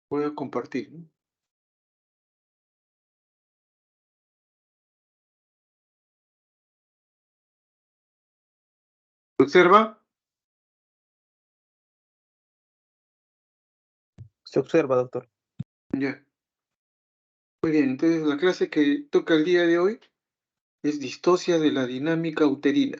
Voy a compartir, ¿no? Observa. Se observa, doctor. Ya. Muy bien, entonces la clase que toca el día de hoy es distosia de la dinámica uterina.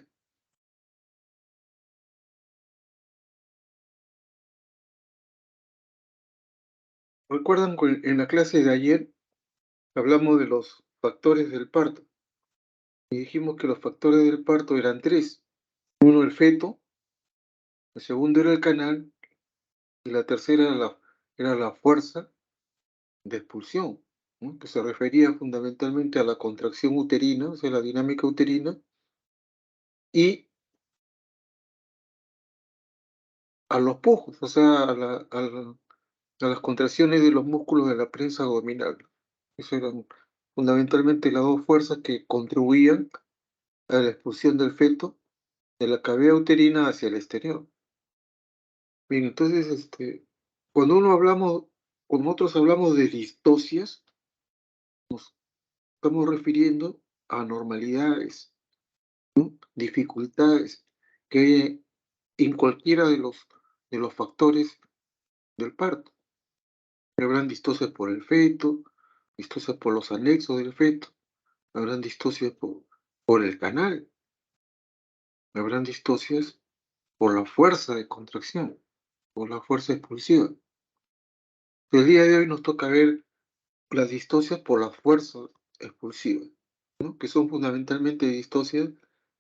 ¿Recuerdan que en la clase de ayer hablamos de los factores del parto? Y dijimos que los factores del parto eran tres. Uno, el feto, el segundo era el canal y la tercera era la fuerza de expulsión, ¿no? Que se refería fundamentalmente a la contracción uterina, o sea, la dinámica uterina, y a los pujos, o sea, a las contracciones de los músculos de la prensa abdominal. Esas eran fundamentalmente las dos fuerzas que contribuían a la expulsión del feto de la cavidad uterina hacia el exterior. Bien, entonces, cuando cuando nosotros hablamos de distocias, nos estamos refiriendo a anormalidades, dificultades que hay en cualquiera de los factores del parto. Habrán distocias por el feto, distocias por los anexos del feto, habrán distocias por el canal, habrán distocias por la fuerza de contracción, por la fuerza expulsiva. El día de hoy nos toca ver las distocias por la fuerza expulsiva, ¿no? Que son fundamentalmente distocias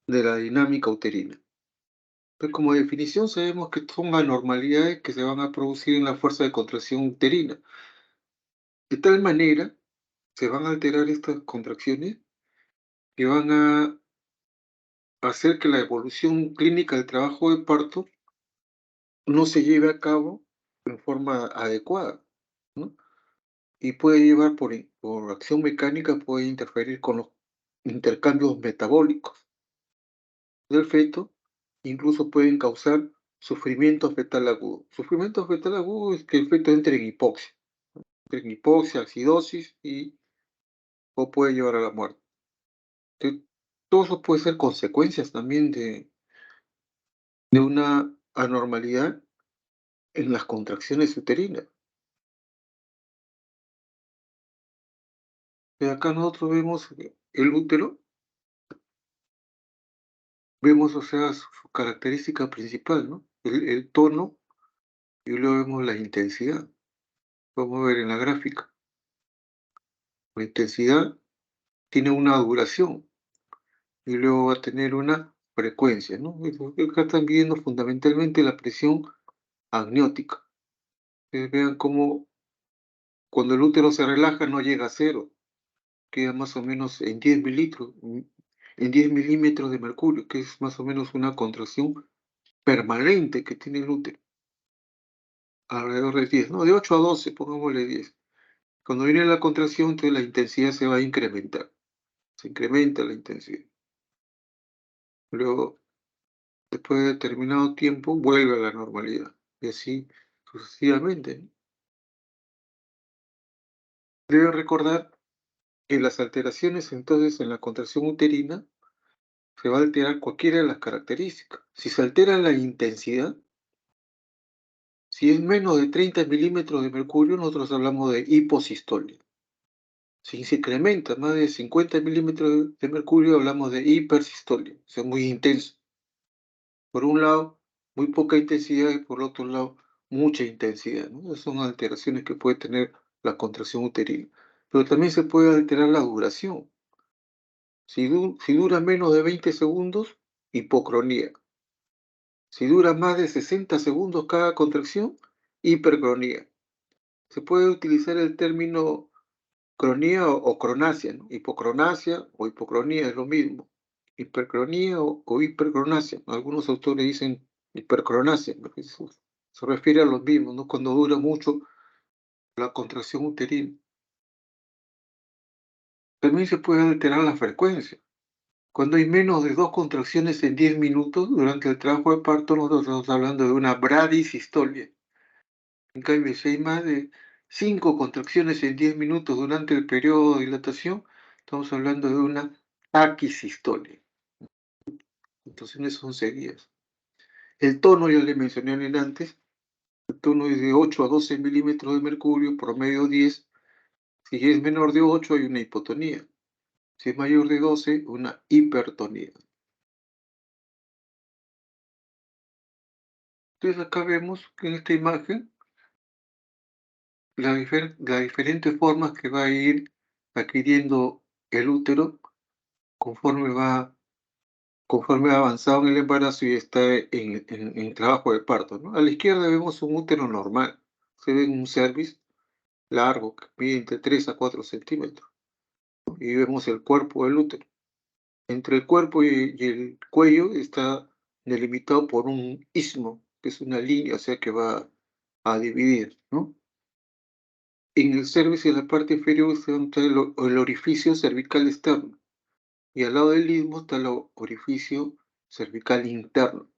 de la dinámica uterina. Pues como definición sabemos que son anormalidades que se van a producir en la fuerza de contracción uterina. De tal manera se van a alterar estas contracciones que van a hacer que la evolución clínica del trabajo de parto no se lleve a cabo en forma adecuada, ¿no? Y puede llevar por acción mecánica, puede interferir con los intercambios metabólicos del feto, incluso pueden causar sufrimiento fetal agudo. Sufrimiento fetal agudo es que el feto entre en hipoxia, acidosis o puede llevar a la muerte. Entonces, todo eso puede ser consecuencias también de una anormalidad en las contracciones uterinas. Acá nosotros vemos el útero, vemos, o sea, su característica principal, ¿no? El tono, y luego vemos la intensidad. Vamos a ver en la gráfica. La intensidad tiene una duración y luego va a tener una frecuencia, ¿no? Acá están viendo fundamentalmente la presión amniótica. Vean cómo cuando el útero se relaja no llega a cero, queda más o menos en 10 mililitros, en 10 milímetros de mercurio, que es más o menos una contracción permanente que tiene el útero, alrededor de 10, ¿no? De 8 a 12, pongámosle 10. Cuando viene la contracción, entonces la intensidad se va a incrementar, se incrementa la intensidad. Luego, después de determinado tiempo, vuelve a la normalidad, y así sucesivamente, ¿no? Deben recordar que las alteraciones entonces en la contracción uterina se va a alterar cualquiera de las características. Si se altera la intensidad, si es menos de 30 milímetros de mercurio, nosotros hablamos de hiposistolia. Si se incrementa más de 50 milímetros de mercurio, hablamos de hipersistolia, o sea, muy intenso. Por un lado, muy poca intensidad y por otro lado, mucha intensidad, ¿no? Esas son alteraciones que puede tener la contracción uterina. Pero también se puede alterar la duración. Si dura menos de 20 segundos, hipocronía. Si dura más de 60 segundos cada contracción, hipercronía. Se puede utilizar el término cronía o cronasia, ¿no? Hipocronasia o hipocronía es lo mismo. Hipercronía o hipercronasia. Algunos autores dicen hipercronasia, ¿no? Se refiere a lo mismo, ¿no? Cuando dura mucho la contracción uterina. También se puede alterar la frecuencia. Cuando hay menos de 2 contracciones en 10 minutos durante el trabajo de parto, nosotros estamos hablando de una bradisistolia. En cambio, si hay más de 5 contracciones en 10 minutos durante el periodo de dilatación, estamos hablando de una taquisistolia. Contracciones son seguidas. El tono, ya le mencioné antes, el tono es de 8 a 12 milímetros de mercurio, promedio 10. Si es menor de 8, hay una hipotonía. Si es mayor de 12, una hipertonía. Entonces acá vemos que en esta imagen las diferentes formas que va a ir adquiriendo el útero conforme conforme ha avanzado en el embarazo y está en trabajo de parto, ¿no? A la izquierda vemos un útero normal. Se ve un cervix largo que mide entre 3 a 4 centímetros. Y vemos el cuerpo del útero. Entre el cuerpo y el cuello está delimitado por un istmo, que es una línea, o sea, que va a dividir, ¿no? En el cervix, en la parte inferior, está el orificio cervical externo, y al lado del istmo está el orificio cervical interno.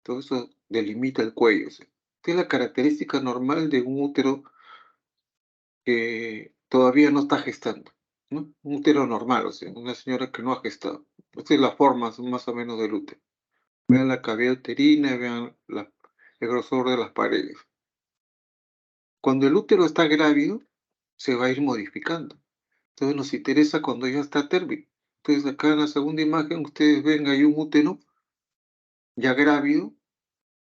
Todo eso delimita el cuello. ¿Sí? Esta es la característica normal de un útero que todavía no está gestando, ¿no? Un útero normal, o sea, una señora que no ha gestado. Esta es la forma más o menos del útero. Vean la cavidad uterina, vean el grosor de las paredes. Cuando el útero está grávido, se va a ir modificando. Entonces nos interesa cuando ya está término. Entonces acá en la segunda imagen ustedes ven ahí un útero ya grávido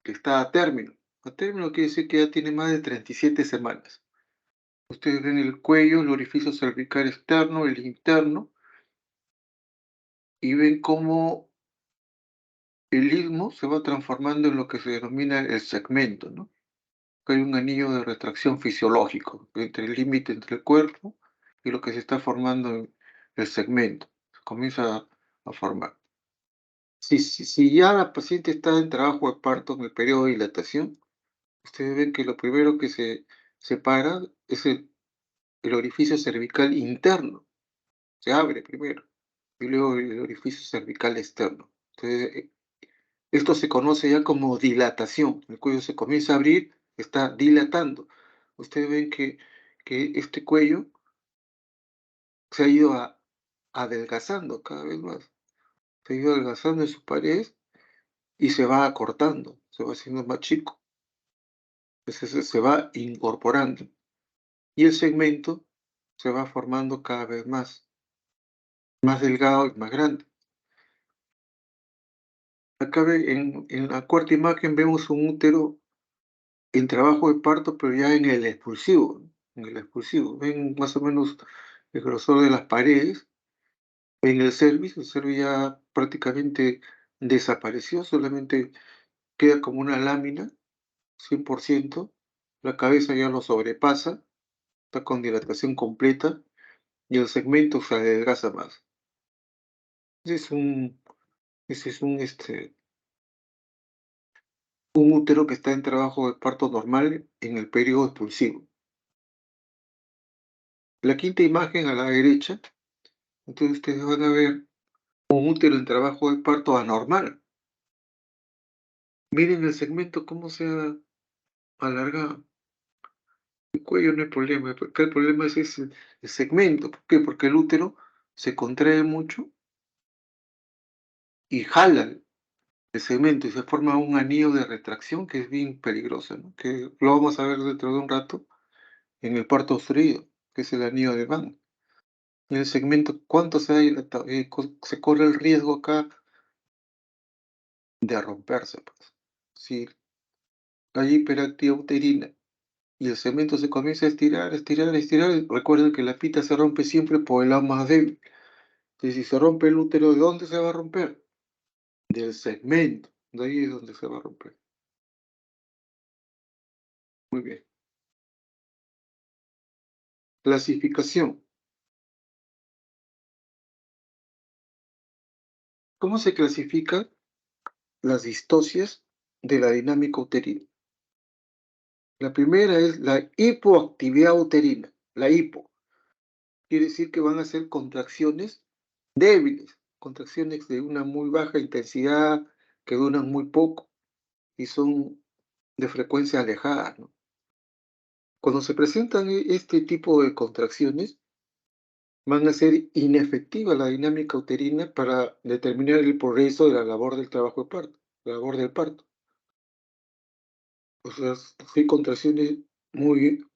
que está a término. A término quiere decir que ya tiene más de 37 semanas. Ustedes ven el cuello, el orificio cervical externo, el interno, y ven cómo el istmo se va transformando en lo que se denomina el segmento, ¿no? Hay un anillo de retracción fisiológico entre el límite entre el cuerpo y lo que se está formando en el segmento. Se comienza a formar. Si ya la paciente está en trabajo de parto en el periodo de dilatación, ustedes ven que lo primero que se separa es el orificio cervical interno. Se abre primero y luego el orificio cervical externo. Entonces, esto se conoce ya como dilatación. El cuello se comienza a abrir, está dilatando. Ustedes ven que este cuello se ha ido adelgazando cada vez más. Se ha ido adelgazando en sus paredes y se va acortando, se va haciendo más chico. Entonces se va incorporando. Y el segmento se va formando cada vez más delgado y más grande. Acá en la cuarta imagen vemos un útero en trabajo de parto, pero ya en el expulsivo, ¿no? En el expulsivo. Ven más o menos el grosor de las paredes. En el cervix ya prácticamente desapareció, solamente queda como una lámina, 100%. La cabeza ya lo sobrepasa, está con dilatación completa y el segmento se adelgaza más. Ese es un útero que está en trabajo de parto normal en el periodo expulsivo. La quinta imagen a la derecha, entonces ustedes van a ver un útero en trabajo de parto anormal. Miren el segmento cómo se ha alargado. El cuello no hay problema, acá el problema es el segmento. ¿Por qué? Porque el útero se contrae mucho y jala el segmento y se forma un anillo de retracción que es bien peligroso, ¿no? Que lo vamos a ver dentro de un rato en el parto obstruido, que es el anillo de Van. En el segmento, ¿cuánto se ha dilatado? Se corre el riesgo acá de romperse, pues. Si hay hiperactividad uterina y el segmento se comienza a estirar, estirar, estirar, recuerden que la pita se rompe siempre por el lado más débil. Entonces, si se rompe el útero, ¿de dónde se va a romper? Del segmento. De ahí es donde se va a romper. Muy bien. Clasificación. ¿Cómo se clasifican las distocias de la dinámica uterina? La primera es la hipoactividad uterina. La hipo. Quiere decir que van a ser contracciones débiles, contracciones de una muy baja intensidad, que duran muy poco y son de frecuencia alejada, ¿no? Cuando se presentan este tipo de contracciones, van a ser inefectiva la dinámica uterina para determinar el progreso de la labor del trabajo de parto, la labor del parto. O sea, si hay contracciones muy,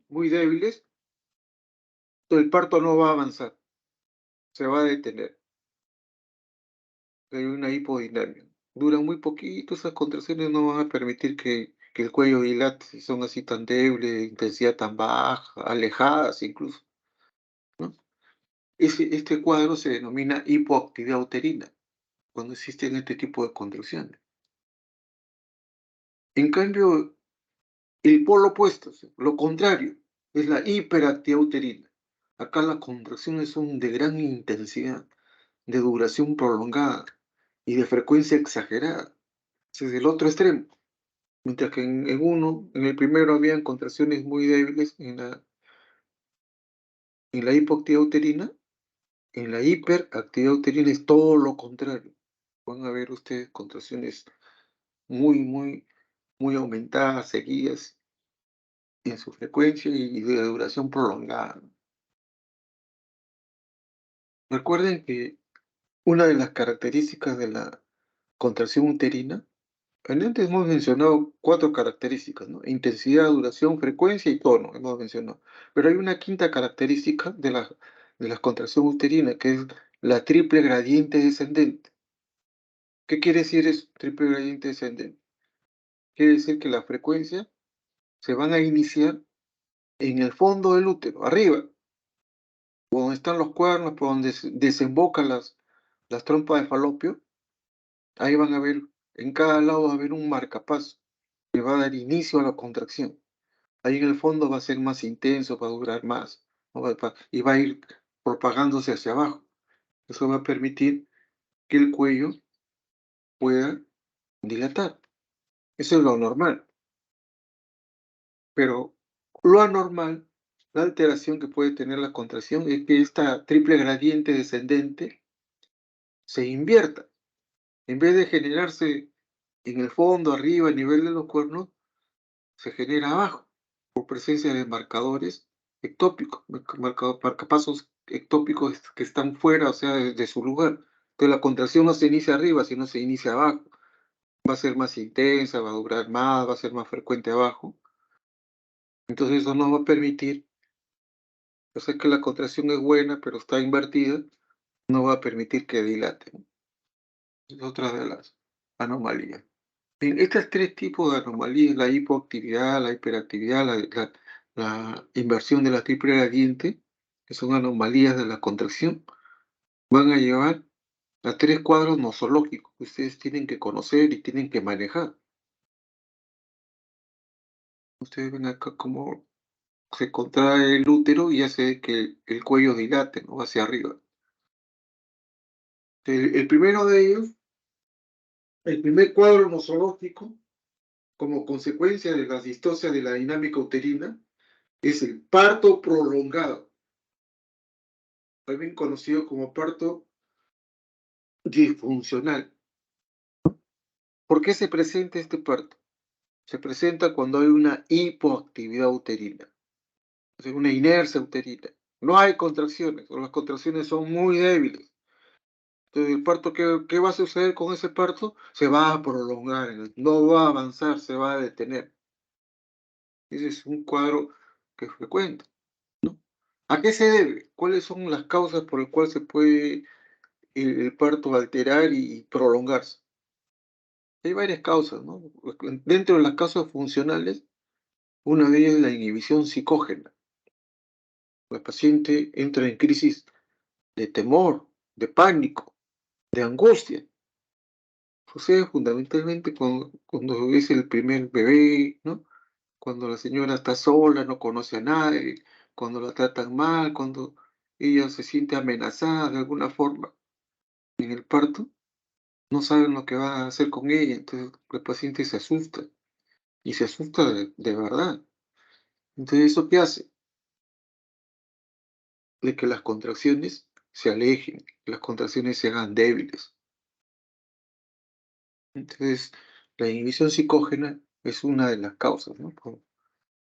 muy débiles, el parto no va a avanzar, se va a detener. Hay una hipodinamia. Duran muy poquito, esas contracciones no van a permitir que el cuello dilate si son así tan débiles, de intensidad tan baja, alejadas incluso, ¿no? Este cuadro se denomina hipoactividad uterina, cuando existen este tipo de contracciones. En cambio, el polo opuesto, ¿sí? Lo contrario, es la hiperactividad uterina. Acá las contracciones son de gran intensidad, de duración prolongada y de frecuencia exagerada. Ese es el otro extremo. Mientras que en el primero habían contracciones muy débiles en la hipoactividad uterina, en la hiperactividad uterina es todo lo contrario. Van a ver ustedes contracciones muy, muy, muy aumentadas, seguidas en su frecuencia y de duración prolongada. Recuerden que una de las características de la contracción uterina, antes hemos mencionado 4 características, ¿no? Intensidad, duración, frecuencia y tono, hemos mencionado. Pero hay una quinta característica de la contracción uterina, que es la triple gradiente descendente. ¿Qué quiere decir eso, triple gradiente descendente? Quiere decir que la frecuencia se van a iniciar en el fondo del útero, arriba, donde están los cuernos, por donde desembocan las trompas de falopio. Ahí van a ver, en cada lado va a haber un marcapaso que va a dar inicio a la contracción. Ahí en el fondo va a ser más intenso, va a durar más, ¿no? Y va a ir propagándose hacia abajo. Eso va a permitir que el cuello pueda dilatar. Eso es lo normal. Pero lo anormal, la alteración que puede tener la contracción, es que esta triple gradiente descendente se invierta. En vez de generarse en el fondo, arriba, a nivel de los cuernos, se genera abajo, por presencia de marcadores ectópicos, marcapasos ectópicos que están fuera, o sea, de su lugar. Entonces la contracción no se inicia arriba, sino se inicia abajo. Va a ser más intensa, va a durar más, va a ser más frecuente abajo. Entonces eso no va a permitir, o sea que la contracción es buena, pero está invertida, no va a permitir que dilate, ¿no? Es otra de las anomalías. Bien, estos 3 tipos de anomalías, la hipoactividad, la hiperactividad, la inversión de la triple gradiente, que son anomalías de la contracción, van a llevar a 3 cuadros nosológicos que ustedes tienen que conocer y tienen que manejar. Ustedes ven acá cómo se contrae el útero y hace que el cuello dilate, ¿no? Hacia arriba. El primero de ellos, el primer cuadro nosológico, como consecuencia de las distocias de la dinámica uterina, es el parto prolongado, también conocido como parto disfuncional. ¿Por qué se presenta este parto? Se presenta cuando hay una hipoactividad uterina, o sea, una inercia uterina. No hay contracciones, o las contracciones son muy débiles. Entonces, el parto, ¿qué va a suceder con ese parto? Se va a prolongar, no va a avanzar, se va a detener. Ese es un cuadro que es frecuente, ¿no? ¿A qué se debe? ¿Cuáles son las causas por las cuales se puede el parto alterar y prolongarse? Hay varias causas, ¿no? Dentro de las causas funcionales, una de ellas es la inhibición psicógena. La paciente entra en crisis de temor, de pánico, de angustia. Sucede fundamentalmente cuando es el primer bebé, ¿no? Cuando la señora está sola, no conoce a nadie, cuando la tratan mal, cuando ella se siente amenazada de alguna forma en el parto, no saben lo que va a hacer con ella, entonces la paciente se asusta y se asusta de verdad. Entonces, ¿eso qué hace? De que las contracciones se alejen, que las contracciones se hagan débiles. Entonces, la inhibición psicógena es una de las causas, ¿no?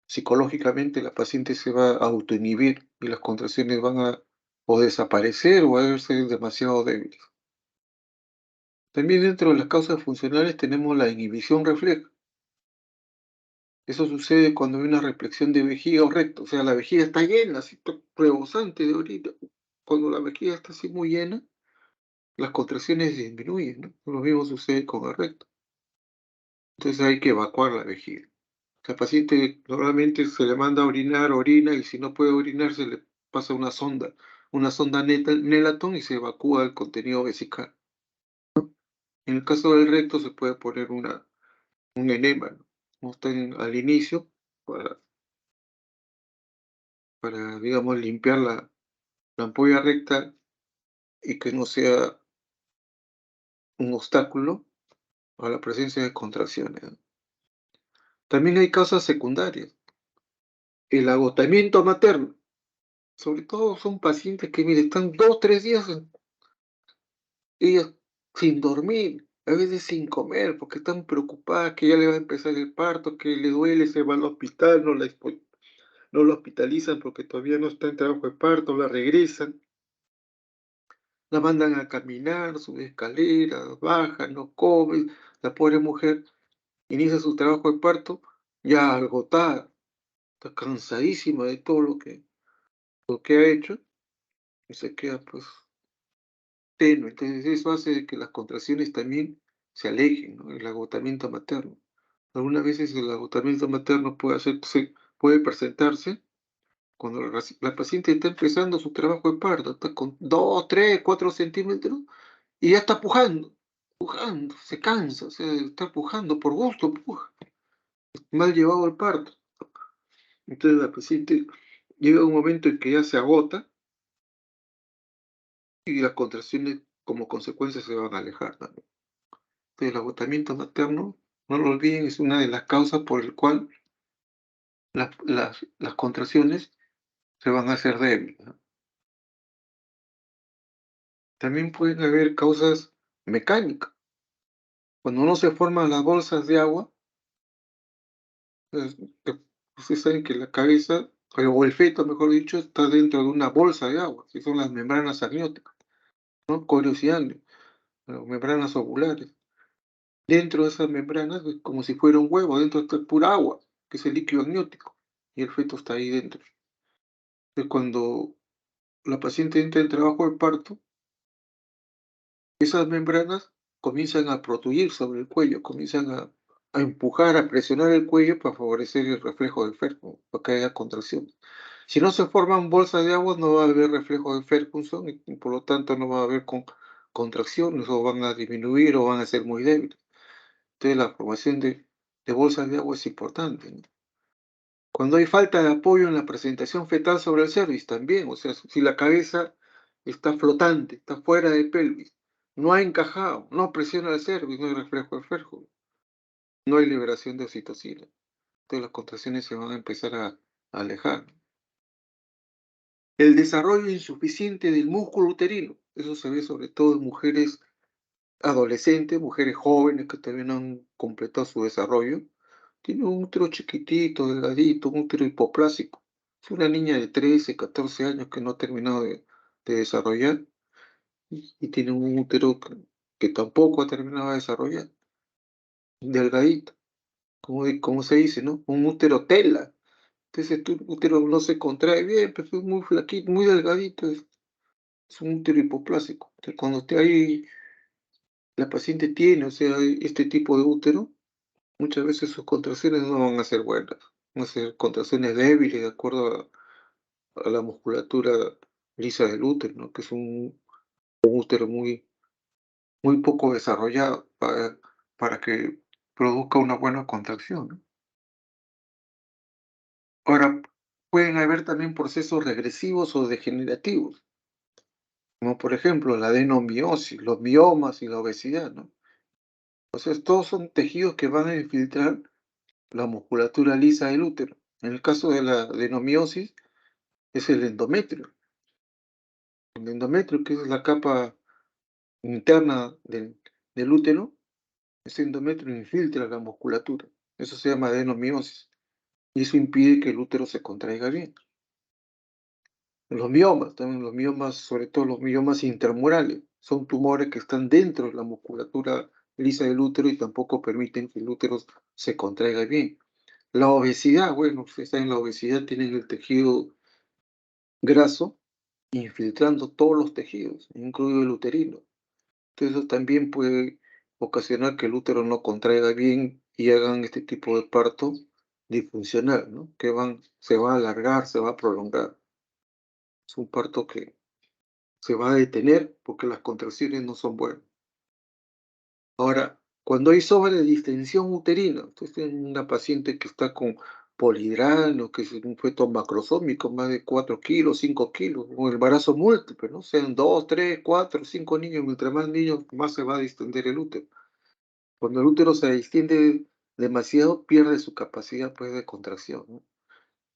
psicológicamente la paciente se va a autoinhibir y las contracciones van a o desaparecer o a verse demasiado débiles. También dentro de las causas funcionales tenemos la inhibición refleja. Eso sucede cuando hay una reflexión de vejiga o recto, o sea, la vejiga está llena, así rebosante de orina. Cuando la vejiga está así muy llena, las contracciones disminuyen, ¿no? Lo mismo sucede con el recto. Entonces hay que evacuar la vejiga. La paciente normalmente se le manda a orinar, orina, y si no puede orinar, se le pasa una sonda Nelaton y se evacúa el contenido vesical. En el caso del recto se puede poner un enema, ¿no? Como está al inicio, para, digamos, limpiar la ampolla recta y que no sea un obstáculo a la presencia de contracciones, ¿no? También hay causas secundarias. El agotamiento materno. Sobre todo son pacientes que, mire, están 2, 3 días ellas sin dormir, a veces sin comer, porque están preocupadas que ya le va a empezar el parto, que le duele, se va al hospital, no la hospitalizan porque todavía no está en trabajo de parto, la regresan, la mandan a caminar, sube escaleras, baja, no come, la pobre mujer inicia su trabajo de parto ya agotada, está cansadísima de todo lo que ha hecho y se queda pues tenue. Entonces eso hace de que las contracciones también se alejen, ¿no? El agotamiento materno. Algunas veces el agotamiento materno puede presentarse cuando la paciente está empezando su trabajo de parto, está con 2, 3, 4 centímetros y ya está pujando, se cansa, o sea, está pujando por gusto, puja, mal llevado el parto. Entonces la paciente llega a un momento en que ya se agota y las contracciones como consecuencia se van a alejar también. Entonces el agotamiento materno, no lo olviden, es una de las causas por el cual las contracciones se van a hacer débiles, ¿no? También pueden haber causas mecánicas. Cuando no se forman las bolsas de agua, pues, que ustedes saben que la cabeza, o el feto, mejor dicho, está dentro de una bolsa de agua, que son las membranas amnióticas, ¿no? Coros y ganglios, las membranas ovulares. Dentro de esas membranas, es como si fuera un huevo, dentro está pura agua, que es el líquido amniótico, y el feto está ahí dentro. Entonces, cuando la paciente entra en trabajo de parto, esas membranas comienzan a protruir sobre el cuello, comienzan a empujar, a presionar el cuello para favorecer el reflejo de Ferguson, para que haya contracciones. Si no se forman bolsas de agua, no va a haber reflejo de Ferguson y por lo tanto no va a haber contracciones o van a disminuir o van a ser muy débiles. Entonces la formación de bolsas de agua es importante, ¿no? Cuando hay falta de apoyo en la presentación fetal sobre el cervix también, o sea, si la cabeza está flotante, está fuera de pelvis, no ha encajado, no presiona el cervix, no hay reflejo de Ferguson, no hay liberación de oxitocina. Entonces las contracciones se van a empezar a alejar. El desarrollo insuficiente del músculo uterino, eso se ve sobre todo en mujeres adolescentes, mujeres jóvenes que todavía no han completado su desarrollo. Tiene un útero chiquitito, delgadito, un útero hipoplásico. Es una niña de 13, 14 años que no ha terminado de desarrollar y tiene un útero que tampoco ha terminado de desarrollar, delgadito, como se dice, ¿no? Un útero tela. Entonces tu útero no se contrae bien, pero es muy flaquito, muy delgadito. Es un útero hipoplásico. Entonces, cuando usted ahí, la paciente tiene, o sea, este tipo de útero, muchas veces sus contracciones no van a ser buenas, van a ser contracciones débiles de acuerdo a la musculatura lisa del útero, ¿no? Que es un útero muy poco desarrollado para que produzca una buena contracción, ¿no? Ahora, pueden haber también procesos regresivos o degenerativos, como por ejemplo la adenomiosis, los miomas y la obesidad, ¿no? O sea, todos son tejidos que van a infiltrar la musculatura lisa del útero. En el caso de la adenomiosis, es el endometrio. El endometrio, que es la capa interna del útero, ese endometrio infiltra la musculatura. Eso se llama adenomiosis. y eso impide que el útero se contraiga bien. Los miomas, también los miomas, sobre todo los miomas intermurales, son tumores que están dentro de la musculatura lisa del útero y tampoco permiten que el útero se contraiga bien. La obesidad, bueno, ustedes saben, la obesidad tiene el tejido graso infiltrando todos los tejidos, incluido el uterino. Entonces, eso también puede ocasionar que el útero no contraiga bien y hagan este tipo de parto disfuncional, ¿no? Se va a alargar, se va a prolongar. Es un parto que se va a detener porque las contracciones no son buenas. Ahora, cuando hay sobredistensión uterina, usted tiene una paciente que está con polidrano, que es un feto macrosómico, más de 4 kilos, 5 kilos, o embarazo múltiple, ¿no? Sean 2, 3, 4, 5 niños, mientras más niños, más se va a distender el útero. Cuando el útero se distiende demasiado, pierde su capacidad, pues, de contracción, ¿no?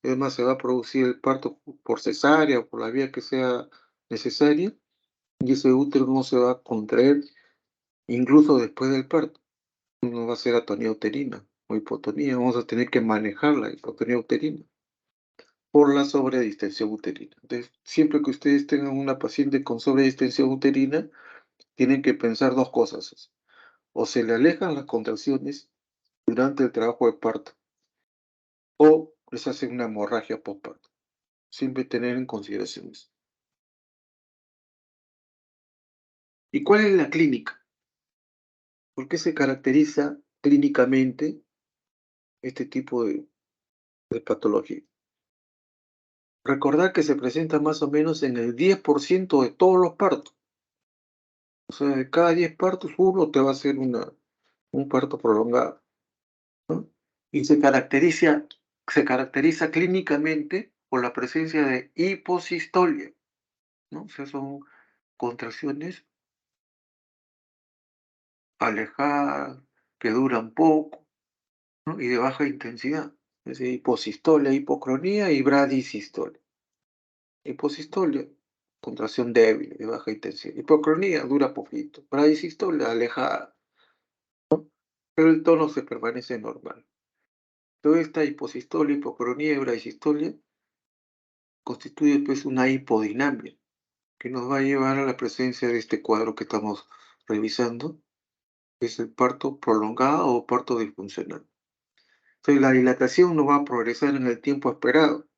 Además, se va a producir el parto por cesárea o por la vía que sea necesaria, y ese útero no se va a contraer incluso después del parto. No va a ser atonía uterina o hipotonía, vamos a tener que manejar la hipotonía uterina por la sobredistensión uterina. Entonces, siempre que ustedes tengan una paciente con sobredistensión uterina, tienen que pensar dos cosas. O se le alejan las contracciones durante el trabajo de parto, o les hacen una hemorragia postparto. Siempre tener en consideración eso. ¿Y cuál es la clínica? ¿Por qué se caracteriza clínicamente este tipo de patología? Recordar que se presenta más o menos en el 10% de todos los partos. O sea, de cada 10 partos, uno te va a hacer un parto prolongado, ¿no? Y se caracteriza clínicamente por la presencia de hiposistolia, ¿no? O sea, son contracciones alejadas, que duran poco, ¿no? Y de baja intensidad. Es decir, hiposistolia, hipocronía y bradisistolia. Hiposistolia, contracción débil, de baja intensidad. Hipocronía, dura poquito. Bradisistolia, alejada, pero el tono se permanece normal. Toda esta hiposistolia, hipocronía y bradisistolia constituye pues una hipodinamia que nos va a llevar a la presencia de este cuadro que estamos revisando, que es el parto prolongado o parto disfuncional. Entonces la dilatación no va a progresar en el tiempo esperado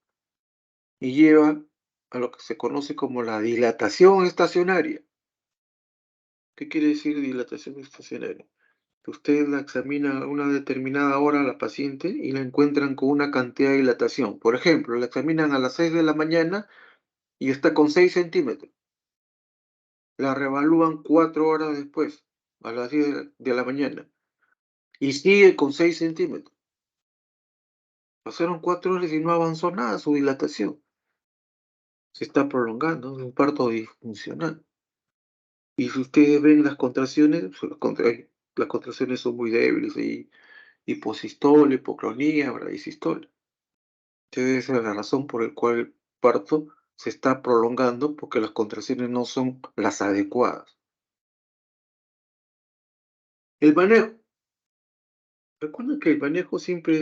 y lleva a lo que se conoce como la dilatación estacionaria. ¿Qué quiere decir dilatación estacionaria? Que usted la examina a una determinada hora a la paciente y la encuentran con una cantidad de dilatación. Por ejemplo, la examinan a las 6 de la mañana y está con 6 centímetros. La revalúan 4 horas después, a las 10 de la mañana, y sigue con 6 centímetros. Pasaron 4 horas y no avanzó nada su dilatación. Se está prolongando, es un parto disfuncional. Y si ustedes ven las contracciones, pues, las contracciones son muy débiles, y hiposistolia, hipocronía, bradisistolia. Entonces, esa es la razón por la cual el parto se está prolongando, porque las contracciones no son las adecuadas. El manejo. Recuerden que el manejo siempre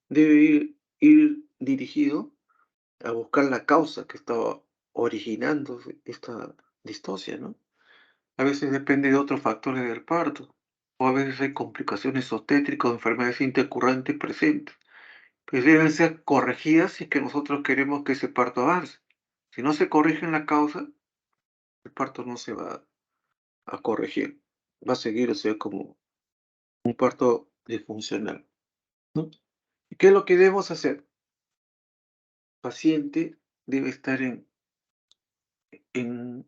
debe ir dirigido a buscar la causa que está originando esta distocia, ¿no? A veces depende de otros factores del parto, o a veces hay complicaciones obstétricas o enfermedades intercurrentes presentes, que deben ser corregidas si es que nosotros queremos que ese parto avance. Si no se corrige la causa, el parto no se va a corregir, va a seguir, o sea, como un parto disfuncional, ¿no? ¿Y qué es lo que debemos hacer? El paciente debe estar en, en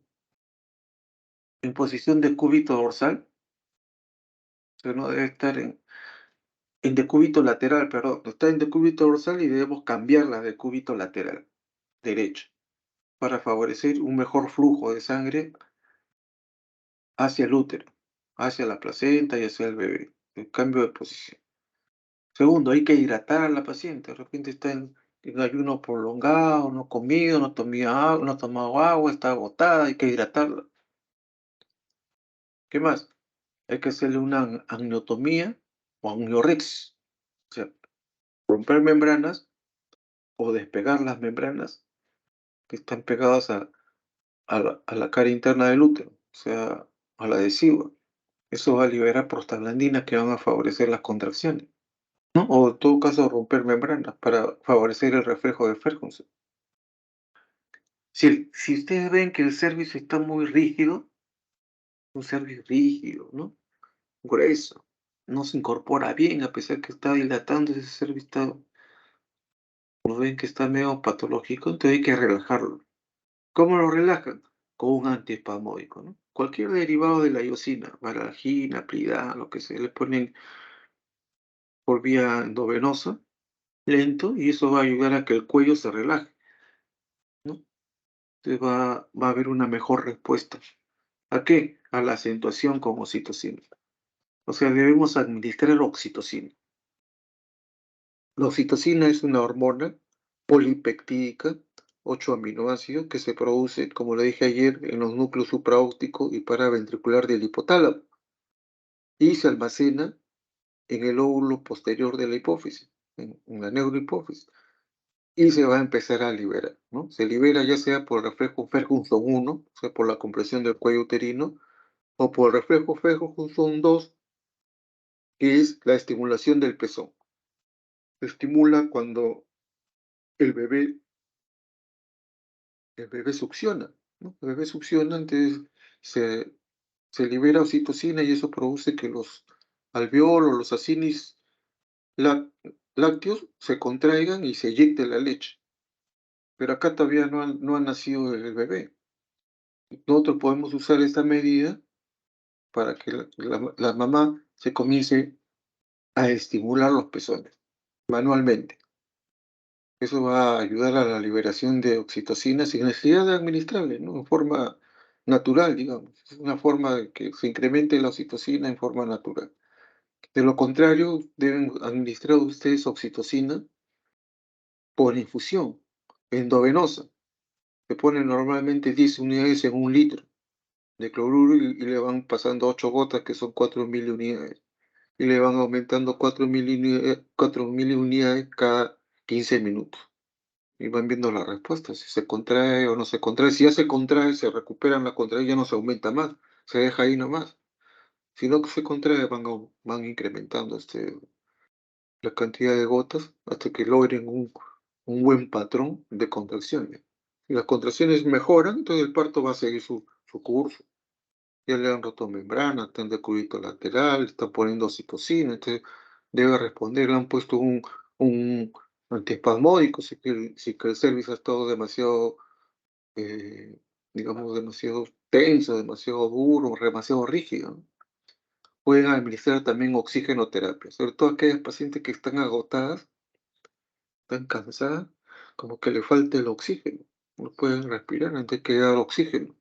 posición de cúbito dorsal, o sea, no debe estar en decúbito lateral, perdón, está en decúbito dorsal y debemos cambiarla de cúbito lateral derecho para favorecer un mejor flujo de sangre hacia el útero, hacia la placenta y hacia el bebé. El cambio de posición. Segundo, hay que hidratar a la paciente. De repente está en ayuno prolongado, no ha comido, no ha tomado agua, está agotada, hay que hidratarla. ¿Qué más? Hay que hacerle una amniotomía o amniorexia. O sea, romper membranas o despegar las membranas que están pegadas a la cara interna del útero, o sea, a la adhesiva. Eso va a liberar prostaglandinas que van a favorecer las contracciones, ¿no? O en todo caso romper membranas para favorecer el reflejo de Ferguson. Si ustedes ven que el cervix está muy rígido, un cervix rígido, ¿no? Grueso, no se incorpora bien a pesar que está dilatando ese cervix, lo ven que está medio patológico, entonces hay que relajarlo. ¿Cómo lo relajan? Con un antiespasmódico, ¿no? Cualquier derivado de la iosina, varalgina, Plidá, lo que se le ponen por vía endovenosa, lento, y eso va a ayudar a que el cuello se relaje, ¿no? Entonces va a haber una mejor respuesta. ¿A qué? A la acentuación con oxitocina. O sea, debemos administrar oxitocina. La oxitocina es una hormona polipeptídica, 8 aminoácidos, que se produce, como le dije ayer, en los núcleos supraóptico y paraventricular del hipotálamo y se almacena en el óvulo posterior de la hipófisis, en la neurohipófisis, y se va a empezar a liberar, ¿no? Se libera ya sea por el reflejo Ferguson 1, o sea, por la compresión del cuello uterino, o por el reflejo Ferguson 2, que es la estimulación del pezón. Se estimula cuando el bebé, el bebé succiona, ¿no? El bebé succiona, entonces se, se libera oxitocina y eso produce que los alveolos, los acinis lácteos se contraigan y se eyecte la leche. Pero acá todavía no ha nacido el bebé. Nosotros podemos usar esta medida para que la mamá se comience a estimular los pezones manualmente. Eso va a ayudar a la liberación de oxitocina sin necesidad de administrarle, ¿no? En forma natural, digamos. Es una forma de que se incremente la oxitocina en forma natural. De lo contrario, deben administrar ustedes oxitocina por infusión endovenosa. Se ponen normalmente 10 unidades en un litro de cloruro y le van pasando 8 gotas, que son 4 miliunidades. Y le van aumentando 4 miliunidades cada 15 minutos. Y van viendo la respuesta, si se contrae o no se contrae. Si ya se contrae, se recuperan la contracción, ya no se aumenta más, se deja ahí nomás. Si no se contrae, van incrementando la cantidad de gotas hasta que logren un buen patrón de contracciones. Si las contracciones mejoran, entonces el parto va a seguir su curso. Ya le han roto membrana, están de cubito lateral, están poniendo oxitocina, entonces debe responder, le han puesto un antiespasmódico si que el cervix ha estado demasiado, eh, digamos, demasiado tenso, demasiado duro, demasiado rígido, ¿no? Pueden administrar también oxigenoterapia, sobre todo aquellas pacientes que están agotadas, están cansadas, como que le falta el oxígeno, no pueden respirar, entonces hay que dar oxígeno,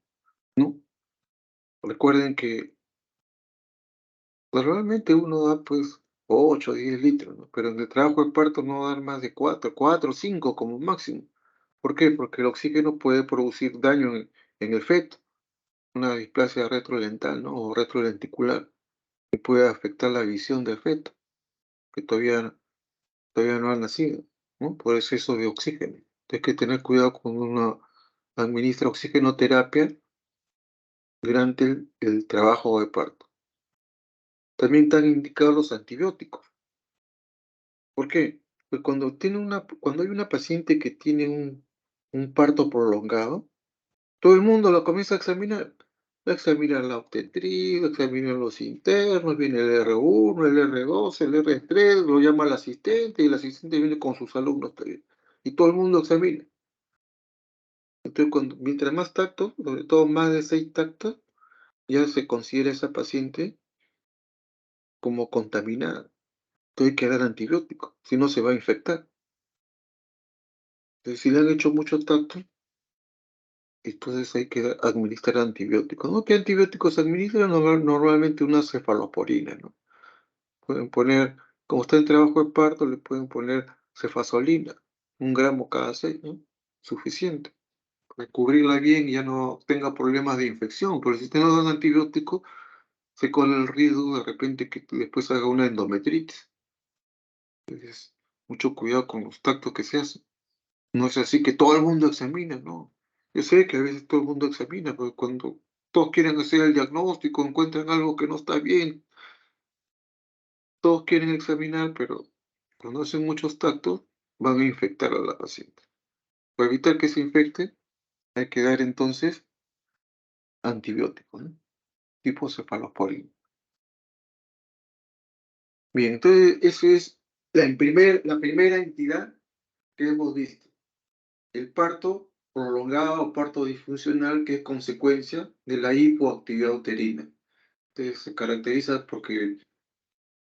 ¿no? Recuerden que normalmente uno da pues 8 o 10 litros, ¿no? Pero en el trabajo de parto no dar más de 4 o 5 como máximo. ¿Por qué? Porque el oxígeno puede producir daño en el feto, una displasia retrodental, ¿no? O retrolenticular, que puede afectar la visión del feto, que todavía no ha nacido, ¿no? Por exceso de oxígeno. Hay que tener cuidado cuando uno administra oxigenoterapia durante el trabajo de parto. También están indicados los antibióticos. ¿Por qué? Pues cuando hay una paciente que tiene un parto prolongado, todo el mundo la comienza a examinar. Va a examinar la obstetriz, va a examinar los internos, viene el R1, el R2, el R3, lo llama el asistente y el asistente viene con sus alumnos también. Y todo el mundo examina. Entonces, mientras más tactos, sobre todo más de 6 tactos, ya se considera esa paciente como contaminada. Entonces hay que dar antibióticos, si no se va a infectar. Entonces, si le han hecho muchos tactos, entonces hay que administrar antibióticos, ¿no? ¿Qué antibióticos se administran? Normalmente una cefalosporina, ¿no? Pueden poner, como está en trabajo de parto, le pueden poner cefazolina, 1 gramo cada 6, ¿no? Suficiente. Para cubrirla bien y ya no tenga problemas de infección, pero si usted no da un antibiótico, se corre el riesgo de repente que después haga una endometritis. Entonces, Mucho cuidado con los tactos que se hacen. No es así que todo el mundo examina, no. Yo sé que a veces todo el mundo examina, pero cuando todos quieren hacer el diagnóstico, encuentran algo que no está bien, todos quieren examinar, pero cuando hacen muchos tactos, van a infectar a la paciente. Para evitar que se infecte, hay que dar entonces antibióticos, ¿no? Tipo cefalosporina. Bien, entonces eso es la primera entidad que hemos visto. El parto prolongado o parto disfuncional, que es consecuencia de la hipoactividad uterina. Entonces se caracteriza porque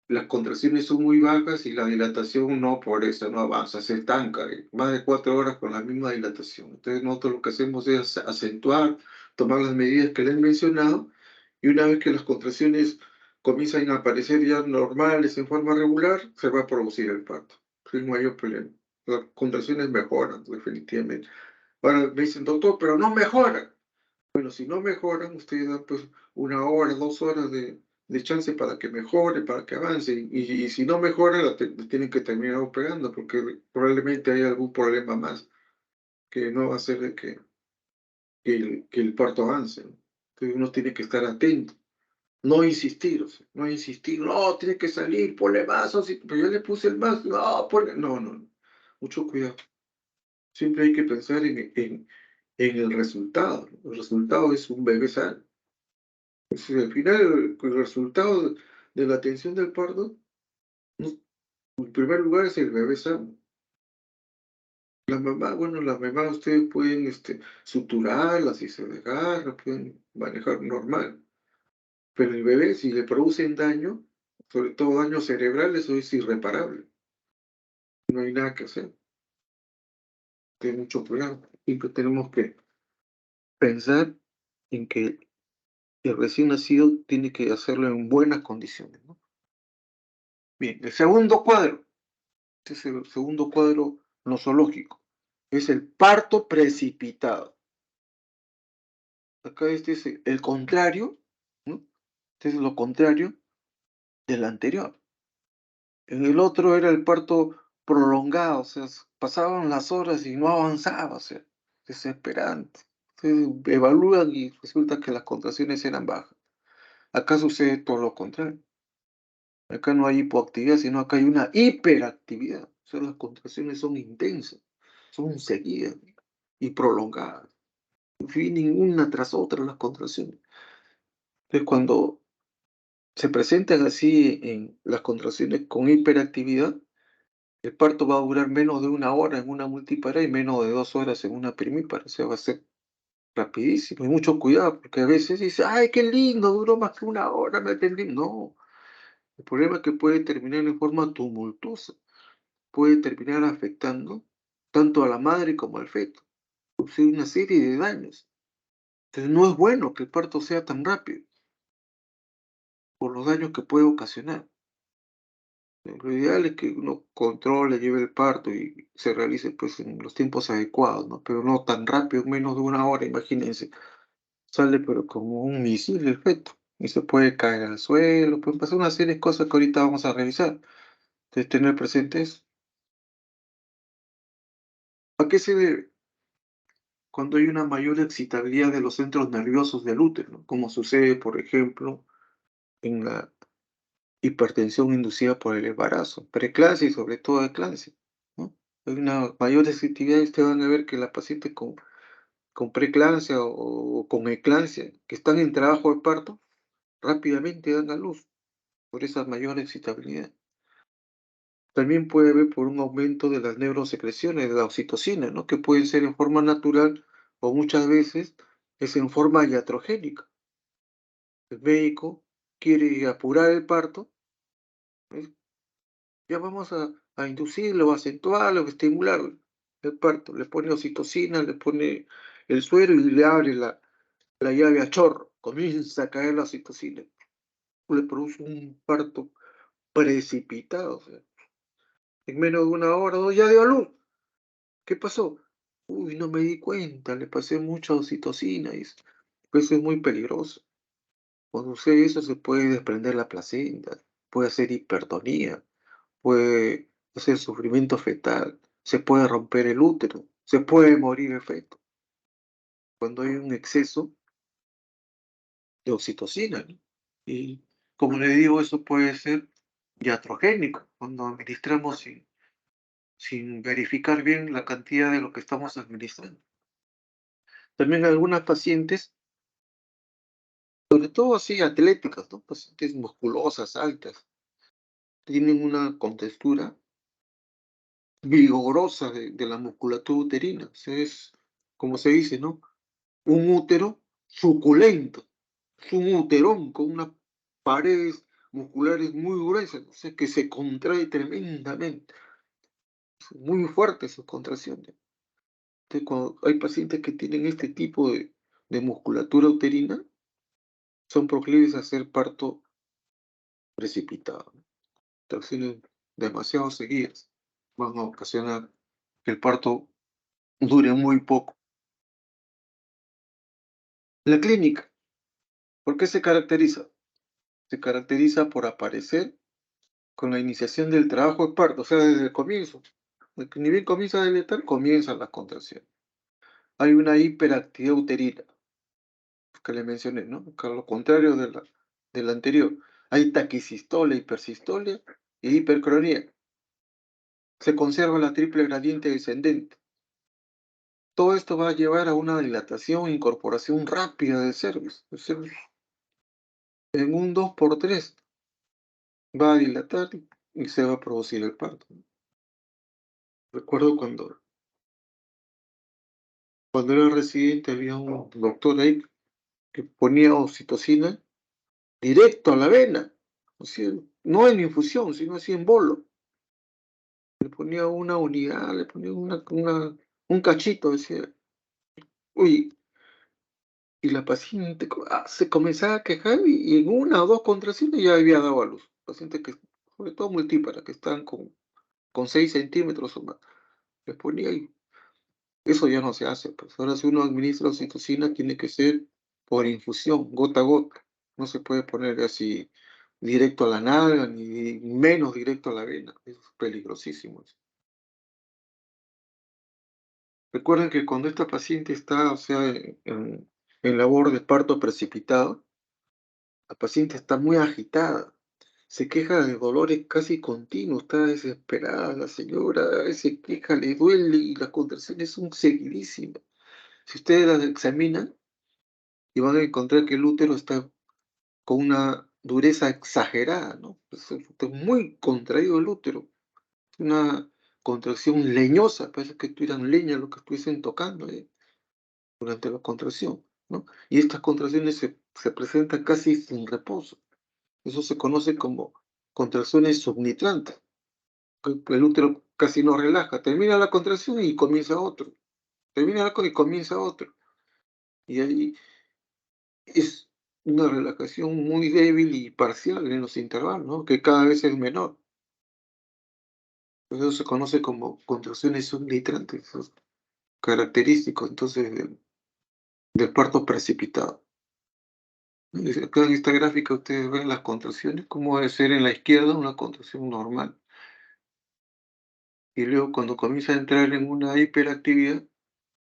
las contracciones son muy bajas y la dilatación no por eso no avanza, se estanca, más de 4 horas con la misma dilatación. Entonces nosotros lo que hacemos es acentuar, tomar las medidas que les he mencionado, y una vez que las contracciones comienzan a aparecer ya normales en forma regular, se va a producir el parto, sin mayor problema. Las contracciones mejoran definitivamente. Ahora me dicen, doctor, pero no mejoran. Bueno, si no mejoran, ustedes dan pues 1 hora, 2 horas de chance para que mejore, para que avance. Y si no mejora, la tienen que terminar operando porque probablemente hay algún problema más que no va a hacer de que el parto avance, ¿no? Entonces uno tiene que estar atento, no insistir, o sea, no insistir, no, tiene que salir, ponle más, o si, pero yo le puse el más, no, ponle, no, no, no. Mucho cuidado. Siempre hay que pensar en el resultado, ¿no? El resultado es un bebé sano. Si al final el resultado de la atención del parto, no, en primer lugar es el bebé sano. La mamá, bueno, la mamá ustedes pueden suturarla si se desgarra, pueden manejar normal, pero el bebé si le producen daño, sobre todo daño cerebral, eso es irreparable, no hay nada que hacer, tiene mucho cuidado. Siempre tenemos que pensar en que el recién nacido tiene que hacerlo en buenas condiciones, ¿no? Bien, el segundo cuadro. Este es el segundo cuadro nosológico. Es el parto precipitado. Acá este es el contrario, ¿no? Este es lo contrario del anterior. En el otro era el parto prolongado, o sea, pasaban las horas y no avanzaba, o sea, desesperante. Entonces, evalúan y resulta que las contracciones eran bajas. Acá sucede todo lo contrario. Acá no hay hipoactividad, sino acá hay una hiperactividad. O sea, las contracciones son intensas, son seguidas y prolongadas. Vienen una tras otra las contracciones. Entonces, cuando se presentan así en las contracciones con hiperactividad, el parto va a durar menos de 1 hora en una multípara y menos de 2 horas en una primípara. O sea, va a ser rapidísimo. Y mucho cuidado, porque a veces dice, ay, qué lindo, duró más que 1 hora, me atendí. No, el problema es que puede terminar en forma tumultuosa, puede terminar afectando tanto a la madre como al feto, producir una serie de daños. Entonces no es bueno que el parto sea tan rápido por los daños que puede ocasionar. Lo ideal es que uno controle, lleve el parto y se realice pues en los tiempos adecuados, ¿no? Pero no tan rápido, en menos de 1 hora, imagínense. Sale pero como un misil el feto y se puede caer al suelo, pueden pasar una serie de cosas que ahorita vamos a revisar. Entonces tener presentes a qué se debe cuando hay una mayor excitabilidad de los centros nerviosos del útero, ¿no? Como sucede, por ejemplo, en la hipertensión inducida por el embarazo, preeclampsia y sobre todo eclampsia, ¿no? Hay una mayor excitabilidad y ustedes van a ver que la paciente con preeclampsia o con eclampsia, que están en trabajo de parto, rápidamente dan a luz por esa mayor excitabilidad. También puede haber por un aumento de las neurosecreciones de la oxitocina, ¿no? Que pueden ser en forma natural o muchas veces es en forma iatrogénica. El médico quiere apurar el parto, ¿ves? Ya vamos a inducirlo, a acentuarlo, a estimularlo, el parto. Le pone oxitocina, le pone el suero y le abre la llave a chorro. Comienza a caer la oxitocina. Le produce un parto precipitado. O sea, en menos de 1 hora, dos, ya dio a luz. ¿Qué pasó? Uy, no me di cuenta, le pasé mucha oxitocina y eso es muy peligroso. Cuando sucede eso se puede desprender la placenta, puede hacer hipertonía, puede hacer sufrimiento fetal, se puede romper el útero, se puede morir el feto cuando hay un exceso de oxitocina, ¿no? Y como le digo, eso puede ser iatrogénico cuando administramos sin verificar bien la cantidad de lo que estamos administrando. También algunas pacientes, sobre todo así atléticas, ¿no? Pacientes musculosas, altas, tienen una contextura vigorosa de la musculatura uterina. O sea, es, como se dice, ¿no? Un útero suculento. Es un uterón con unas paredes musculares muy gruesas, o sea, que se contrae tremendamente. Son muy fuertes sus contracciones. Entonces, cuando hay pacientes que tienen este tipo de musculatura uterina, son proclives a hacer parto precipitado, ¿no? Contracciones demasiado seguidas van a ocasionar que el parto dure muy poco. La clínica, ¿por qué se caracteriza? Se caracteriza por aparecer con la iniciación del trabajo de parto, o sea, desde el comienzo. De que ni bien comienza a dilatar, comienzan las contracciones. Hay una hiperactividad uterina, que le mencioné, ¿no? Que a lo contrario de la anterior. Hay taquisistolia, hipersistolia y hipercronía. Se conserva la triple gradiente descendente. Todo esto va a llevar a una dilatación e incorporación rápida del cervix. El cervix en un 2 por 3 va a dilatar y se va a producir el parto. Recuerdo cuando era residente había un doctor ahí que ponía oxitocina directo a la vena, o sea, no en infusión, sino así en bolo. Le ponía una unidad, le ponía un cachito, decía, uy, y la paciente se comenzaba a quejar y en 1 o 2 contracciones ya había dado a luz. Pacientes que, sobre todo multíparas, que están con 6 centímetros o más. Les ponía y eso ya no se hace, pues. Ahora si uno administra oxitocina tiene que ser por infusión, gota a gota. No se puede poner así directo a la nalga, ni menos directo a la vena. Es peligrosísimo eso. Recuerden que cuando esta paciente está, o sea, en labor de parto precipitado, la paciente está muy agitada, se queja de dolores casi continuos, está desesperada la señora, a veces se queja, le duele y las contracciones son seguidísimas. Si ustedes las examinan y van a encontrar que el útero está con una dureza exagerada, ¿no? Está muy contraído el útero, una contracción leñosa, parece que tuvieran leña lo que estuviesen tocando durante la contracción, ¿no? Y estas contracciones se presentan casi sin reposo. Eso se conoce como contracciones subnitrantes, que el útero casi no relaja. Termina la contracción y comienza otro. Termina y comienza otro. Y ahí es una relajación muy débil y parcial en los intervalos, ¿no? Que cada vez es menor. Eso se conoce como contracciones subnitrantes, eso es característico entonces del parto precipitado. Acá en esta gráfica ustedes ven las contracciones, como debe ser en la izquierda una contracción normal. Y luego cuando comienza a entrar en una hiperactividad,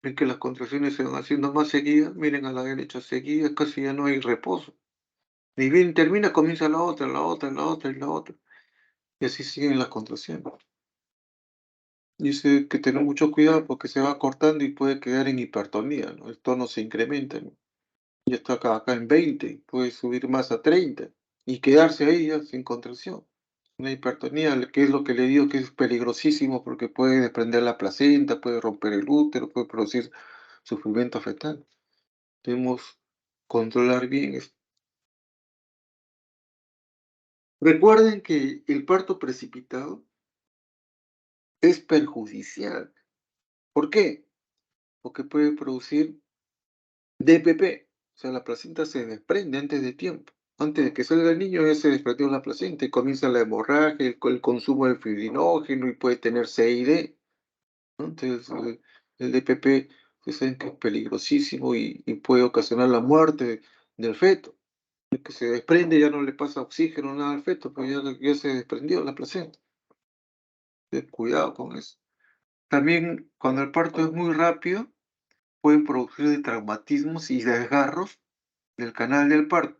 ven que las contracciones se van haciendo más seguidas, miren a la derecha seguidas, casi ya no hay reposo. Ni bien termina, comienza la otra, la otra, la otra y la otra. Y así siguen las contracciones. Dice que tener mucho cuidado porque se va cortando y puede quedar en hipertonía, ¿no? El tono se incrementa, ¿no? Ya está acá en 20, puede subir más a 30 y quedarse ahí ya sin contracción. Una hipertonía, que es lo que le digo que es peligrosísimo porque puede desprender la placenta, puede romper el útero, puede producir sufrimiento fetal. Debemos controlar bien esto. Recuerden que el parto precipitado es perjudicial. ¿Por qué? Porque puede producir DPP, o sea, la placenta se desprende antes de tiempo. Antes de que salga el niño ya se desprendió la placenta y comienza la hemorragia, el consumo del fibrinógeno y puede tener CID, ¿no? Entonces, el DPP, ustedes saben que es peligrosísimo y puede ocasionar la muerte del feto. El que se desprende ya no le pasa oxígeno nada al feto, pues ya se desprendió la placenta. Cuidado con eso. También, cuando el parto es muy rápido, pueden producir traumatismos y desgarros del canal del parto.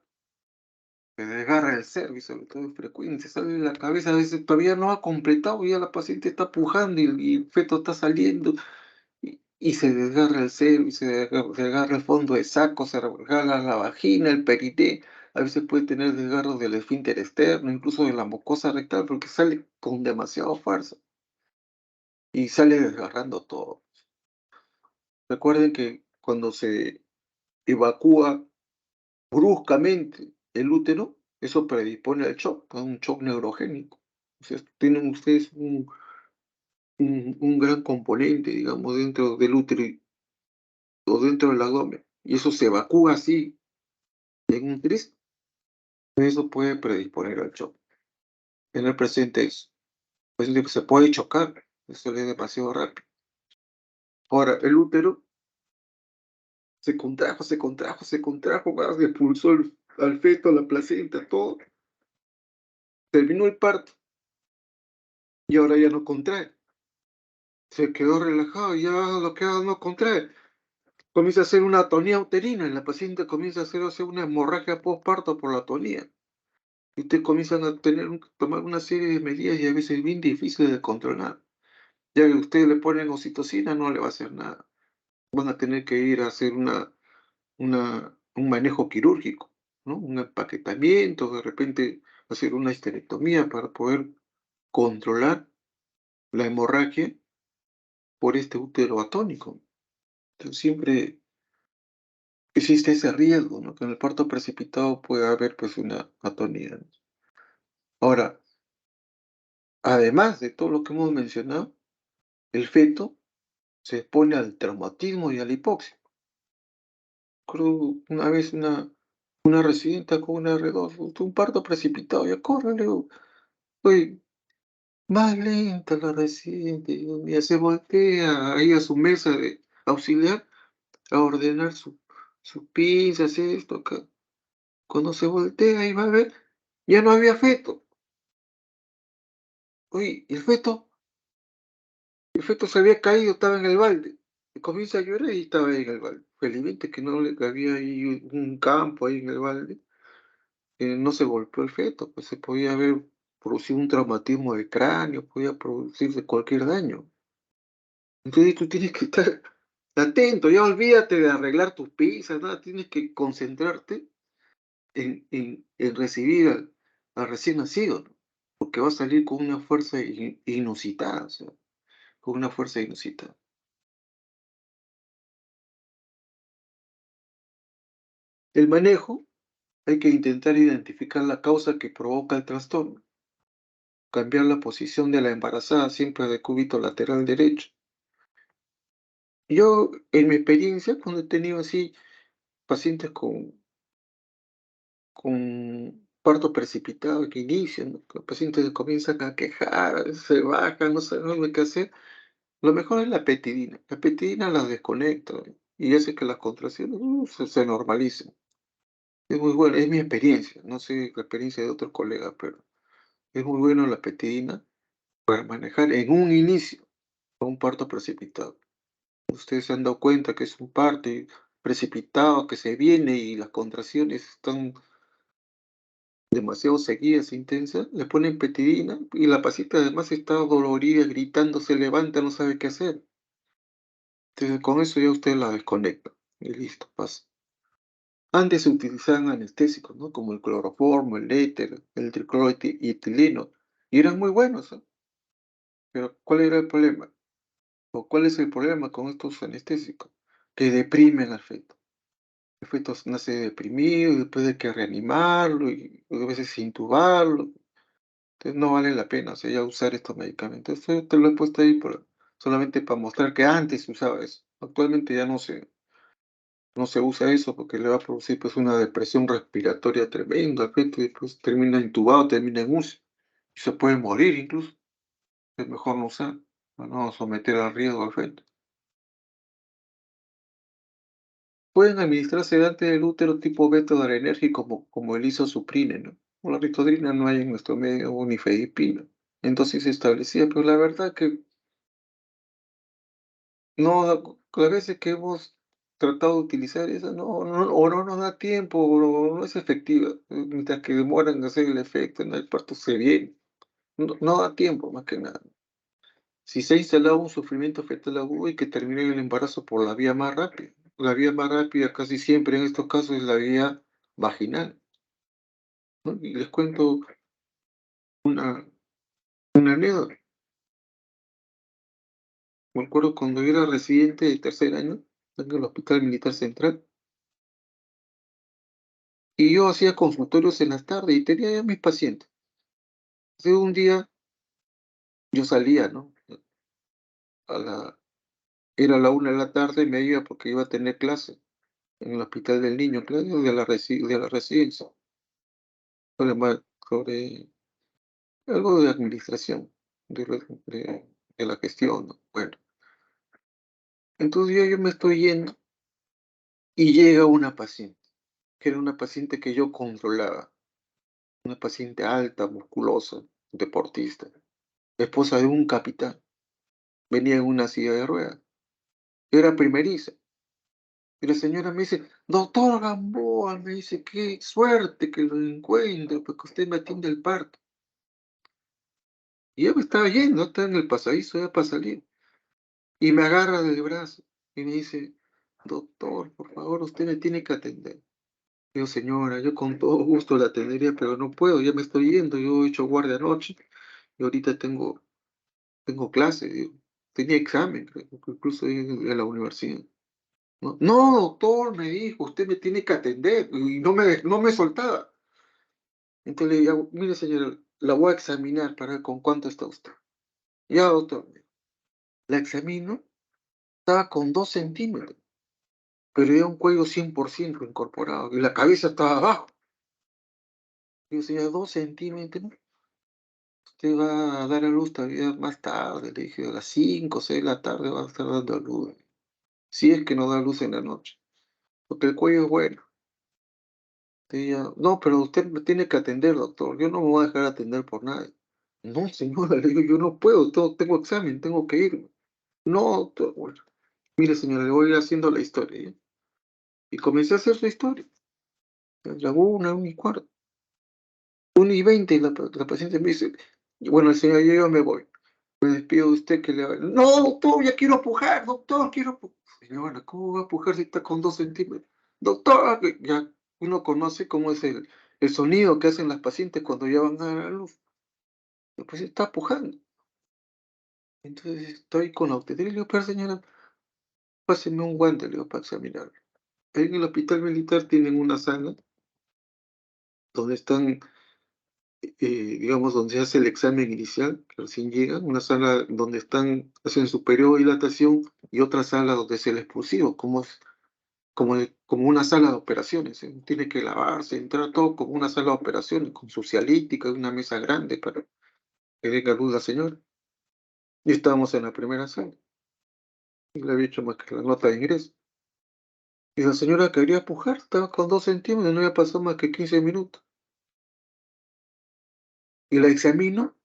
Se desgarra el cervix, sobre todo es frecuente, sale de la cabeza, a veces todavía no ha completado, ya la paciente está pujando y el feto está saliendo y se desgarra el cervix, se desgarra el fondo de saco, se desgarra la vagina, el periné, a veces puede tener desgarros del esfínter externo, incluso de la mucosa rectal, porque sale con demasiada fuerza y sale desgarrando todo. Recuerden que cuando se evacúa bruscamente el útero, eso predispone al shock, a un shock neurogénico. O sea, tienen ustedes un gran componente, digamos, dentro del útero o dentro del abdomen, y eso se evacúa así en un tris, eso puede predisponer al shock. Tener presente eso. Pues se puede chocar, eso es demasiado rápido. Ahora, el útero se contrajo, más expulsó al feto, la placenta, todo. Terminó el parto y ahora ya no contrae. Se quedó relajado y ya lo que haga no contrae. Comienza a hacer una atonía uterina y la paciente comienza a hacer una hemorragia postparto por la atonía. Y ustedes comienzan a tomar una serie de medidas y a veces bien difíciles de controlar. Ya que ustedes le ponen oxitocina, no le va a hacer nada. Van a tener que ir a hacer un manejo quirúrgico, ¿no? Un empaquetamiento, de repente hacer una histerectomía para poder controlar la hemorragia por este útero atónico. Entonces, siempre existe ese riesgo, ¿no? Que en el parto precipitado puede haber pues una atonía, ¿no? Ahora, además de todo lo que hemos mencionado, el feto se expone al traumatismo y a la hipoxia. Recuerdo una vez una residenta con una R2, un parto precipitado, ya corre, le digo, oye, más lenta la residente, Dios mío, se voltea ahí a su mesa de auxiliar a ordenar sus pinzas, esto, acá. Cuando se voltea y va a ver, ya no había feto. Oye, ¿y el feto se había caído, estaba en el balde. Y comienza a llorar y estaba ahí en el balde. Felizmente que no le había ahí un campo ahí en el balde, no se golpeó el feto, pues se podía haber producido un traumatismo de cráneo, podía producirse cualquier daño. Entonces tú tienes que estar atento, ya olvídate de arreglar tus pizzas, nada, tienes que concentrarte en recibir al recién nacido, ¿no? Porque va a salir con una fuerza inusitada, o sea, con una fuerza inusitada. El manejo, hay que intentar identificar la causa que provoca el trastorno, cambiar la posición de la embarazada siempre de cúbito lateral derecho. Yo, en mi experiencia, cuando he tenido así pacientes con parto precipitado que inician, ¿no? Los pacientes se comienzan a quejar, se bajan, no saben qué hacer. Lo mejor es la petidina. La petidina la desconecta, ¿no? Y hace que las contracciones se normalicen. Es muy bueno, es mi experiencia, no sé la experiencia de otros colegas, pero es muy bueno la petidina para manejar en un inicio un parto precipitado. Ustedes se han dado cuenta que es un parto precipitado que se viene y las contracciones están demasiado seguidas e intensas, le ponen petidina y la paciente además está dolorida, gritando, se levanta, no sabe qué hacer. Entonces con eso ya usted la desconecta y listo, pasa. Antes se utilizaban anestésicos, ¿no? Como el cloroformo, el éter, el tricloroetileno, y eran muy buenos, ¿no? Pero ¿cuál era el problema? ¿O cuál es el problema con estos anestésicos? Que deprimen al feto. El feto nace deprimido y después hay que reanimarlo y a veces intubarlo. Entonces no vale la pena, o sea, ya usar estos medicamentos. Esto te lo he puesto ahí solamente para mostrar que antes se usaba eso. Actualmente ya no se usa eso porque le va a producir pues una depresión respiratoria tremenda al feto y después termina intubado, termina en UCI. Y se puede morir incluso. Es mejor no usar, para no someter a riesgo al feto. Pueden administrarse antes del útero tipo beta-adrenérgico como el isosuprine, ¿no? O la ritodrina no hay en nuestro medio, o nifedipina. Entonces se establecía, pero la verdad que no, las veces que hemos tratado de utilizar esa, o no nos da tiempo, o no es efectiva. Mientras que demoran en hacer el efecto, en el parto se viene. No da tiempo, más que nada. Si se ha instalado un sufrimiento fetal agudo, hay que terminar el embarazo por la vía más rápida. La vía más rápida casi siempre en estos casos es la vía vaginal, ¿no? Y les cuento una, una anécdota. Me acuerdo cuando yo era residente de tercer año en el Hospital Militar Central, y yo hacía consultorios en las tardes y tenía ya mis pacientes. Entonces un día yo salía, ¿no? A la, Era la 1 de la tarde, me iba porque iba a tener clase en el Hospital del Niño, clase de la residencia, sobre algo de administración, de la gestión, ¿no? Bueno, entonces yo me estoy yendo y llega una paciente, que era una paciente que yo controlaba, una paciente alta, musculosa, deportista, esposa de un capitán, venía en una silla de ruedas, era primeriza. Y la señora me dice, doctor Gamboa, me dice, qué suerte que lo encuentro, porque usted me atiende el parto. Y yo me estaba yendo, estaba en el pasadizo ya para salir. Y me agarra del brazo y me dice, doctor, por favor, usted me tiene que atender. Digo, señora, yo con todo gusto la atendería, pero no puedo, ya me estoy yendo, yo he hecho guardia anoche y ahorita tengo clase, digo. Tenía examen, creo, incluso en la universidad. No, no, doctor, me dijo, usted me tiene que atender y no me soltaba. Entonces le digo, mire señora, la voy a examinar para ver con cuánto está usted. Ya, doctor, la examino, estaba con 2 centímetros. Pero era un cuello 100% incorporado y la cabeza estaba abajo. Digo, señora, 2 centímetros, usted va a dar a luz todavía más tarde. Le dije, a las 5 o 6 de la tarde va a estar dando a luz. Si es que no da luz en la noche, porque el cuello es bueno. Ella, no, pero usted me tiene que atender, doctor. Yo no me voy a dejar atender por nadie. No, señora, le digo, yo no puedo, tengo examen, tengo que irme. No, doctor, bueno, mire, señora, le voy a ir haciendo la historia, ¿ya? Y comencé a hacer su historia. A la 1, 1:15. 1:20, la paciente me dice, bueno, señor, yo ya me voy. Me despido de usted que le va. No, doctor, ya quiero pujar, doctor, quiero Señora, ¿cómo va a pujar si está con 2 centímetros? Doctor, que ya uno conoce cómo es el sonido que hacen las pacientes cuando ya van a dar a luz. La paciente está pujando. Entonces estoy con la obstetricia, le digo, pero señora, páseme un guante, le digo, para examinar. En el hospital militar tienen una sala donde están digamos, donde se hace el examen inicial, que recién llegan, una sala donde hacen su periodo de dilatación y otra sala donde es el expulsivo, como una sala de operaciones. Tiene que lavarse, entrar todo como una sala de operaciones, con su cialítica y una mesa grande para que venga luz la señora. Y estábamos en la primera sala, y le había hecho más que la nota de ingreso. Y la señora quería pujar, estaba con 2 centímetros, no había pasado más que 15 minutos. Y la examino,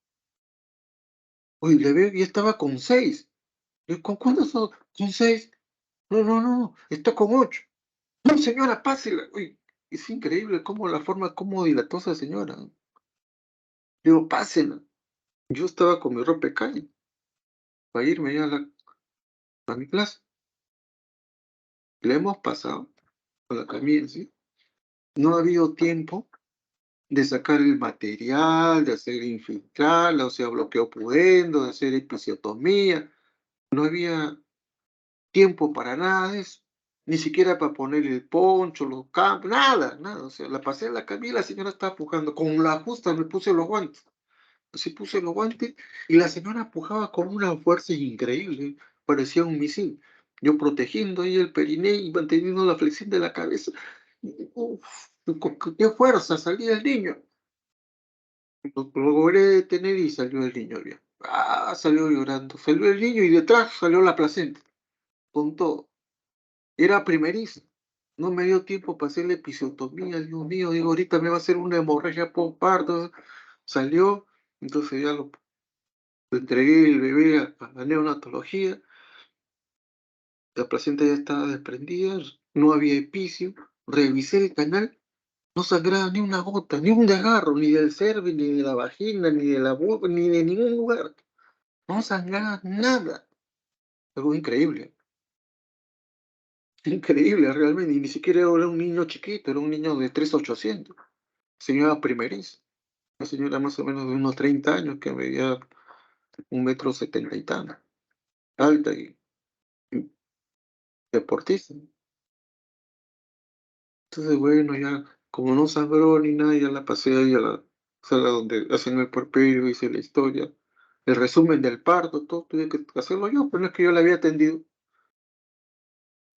uy, le veo y estaba con 6. ¿Con cuántos son? Con 6. No, no, no, está con 8. No, señora, pásela. Uy, es increíble cómo la forma cómo dilató esa señora. Digo, pásela. Yo estaba con mi ropa de calle para irme ya a mi clase. Le hemos pasado a la camilla, ¿sí? No ha habido tiempo de sacar el material, de hacer infiltrarla, o sea, bloqueo pudendo, de hacer episiotomía. No había tiempo para nada de eso. Ni siquiera para poner el poncho, los campos, nada, nada. O sea, la pasé en la camilla y la señora estaba pujando. Con la justa me puse los guantes. Así puse los guantes y la señora pujaba con una fuerza increíble. Parecía un misil. Yo protegiendo ahí el periné y manteniendo la flexión de la cabeza. Uf, con qué fuerza salía el niño. Lo logré detener y salió el niño bien. Ah, salió llorando. Salió el niño y detrás salió la placenta. Con todo. Era primerizo. No me dio tiempo para hacer la episiotomía, Dios mío, digo, ahorita me va a hacer una hemorragia por parto. Salió, entonces ya lo. Le entregué el bebé a neonatología, la placenta ya estaba desprendida, no había epicio, revisé el canal, no sangraba ni una gota, ni un desgarro, ni del cervix, ni de la vagina, ni de la vulva, ni de ningún lugar. No sangraba nada. Algo increíble, increíble realmente, y ni siquiera era un niño chiquito, era un niño de 3.800, señora primeriza, una señora más o menos de unos 30 años que medía 1,70 y tanto, alta y deportista. Entonces, bueno, ya como no sangró ni nada, ya la pasé ahí a la sala donde hacen el puerperio, hice la historia, el resumen del parto, todo tuve que hacerlo yo, pero no es que yo la había atendido.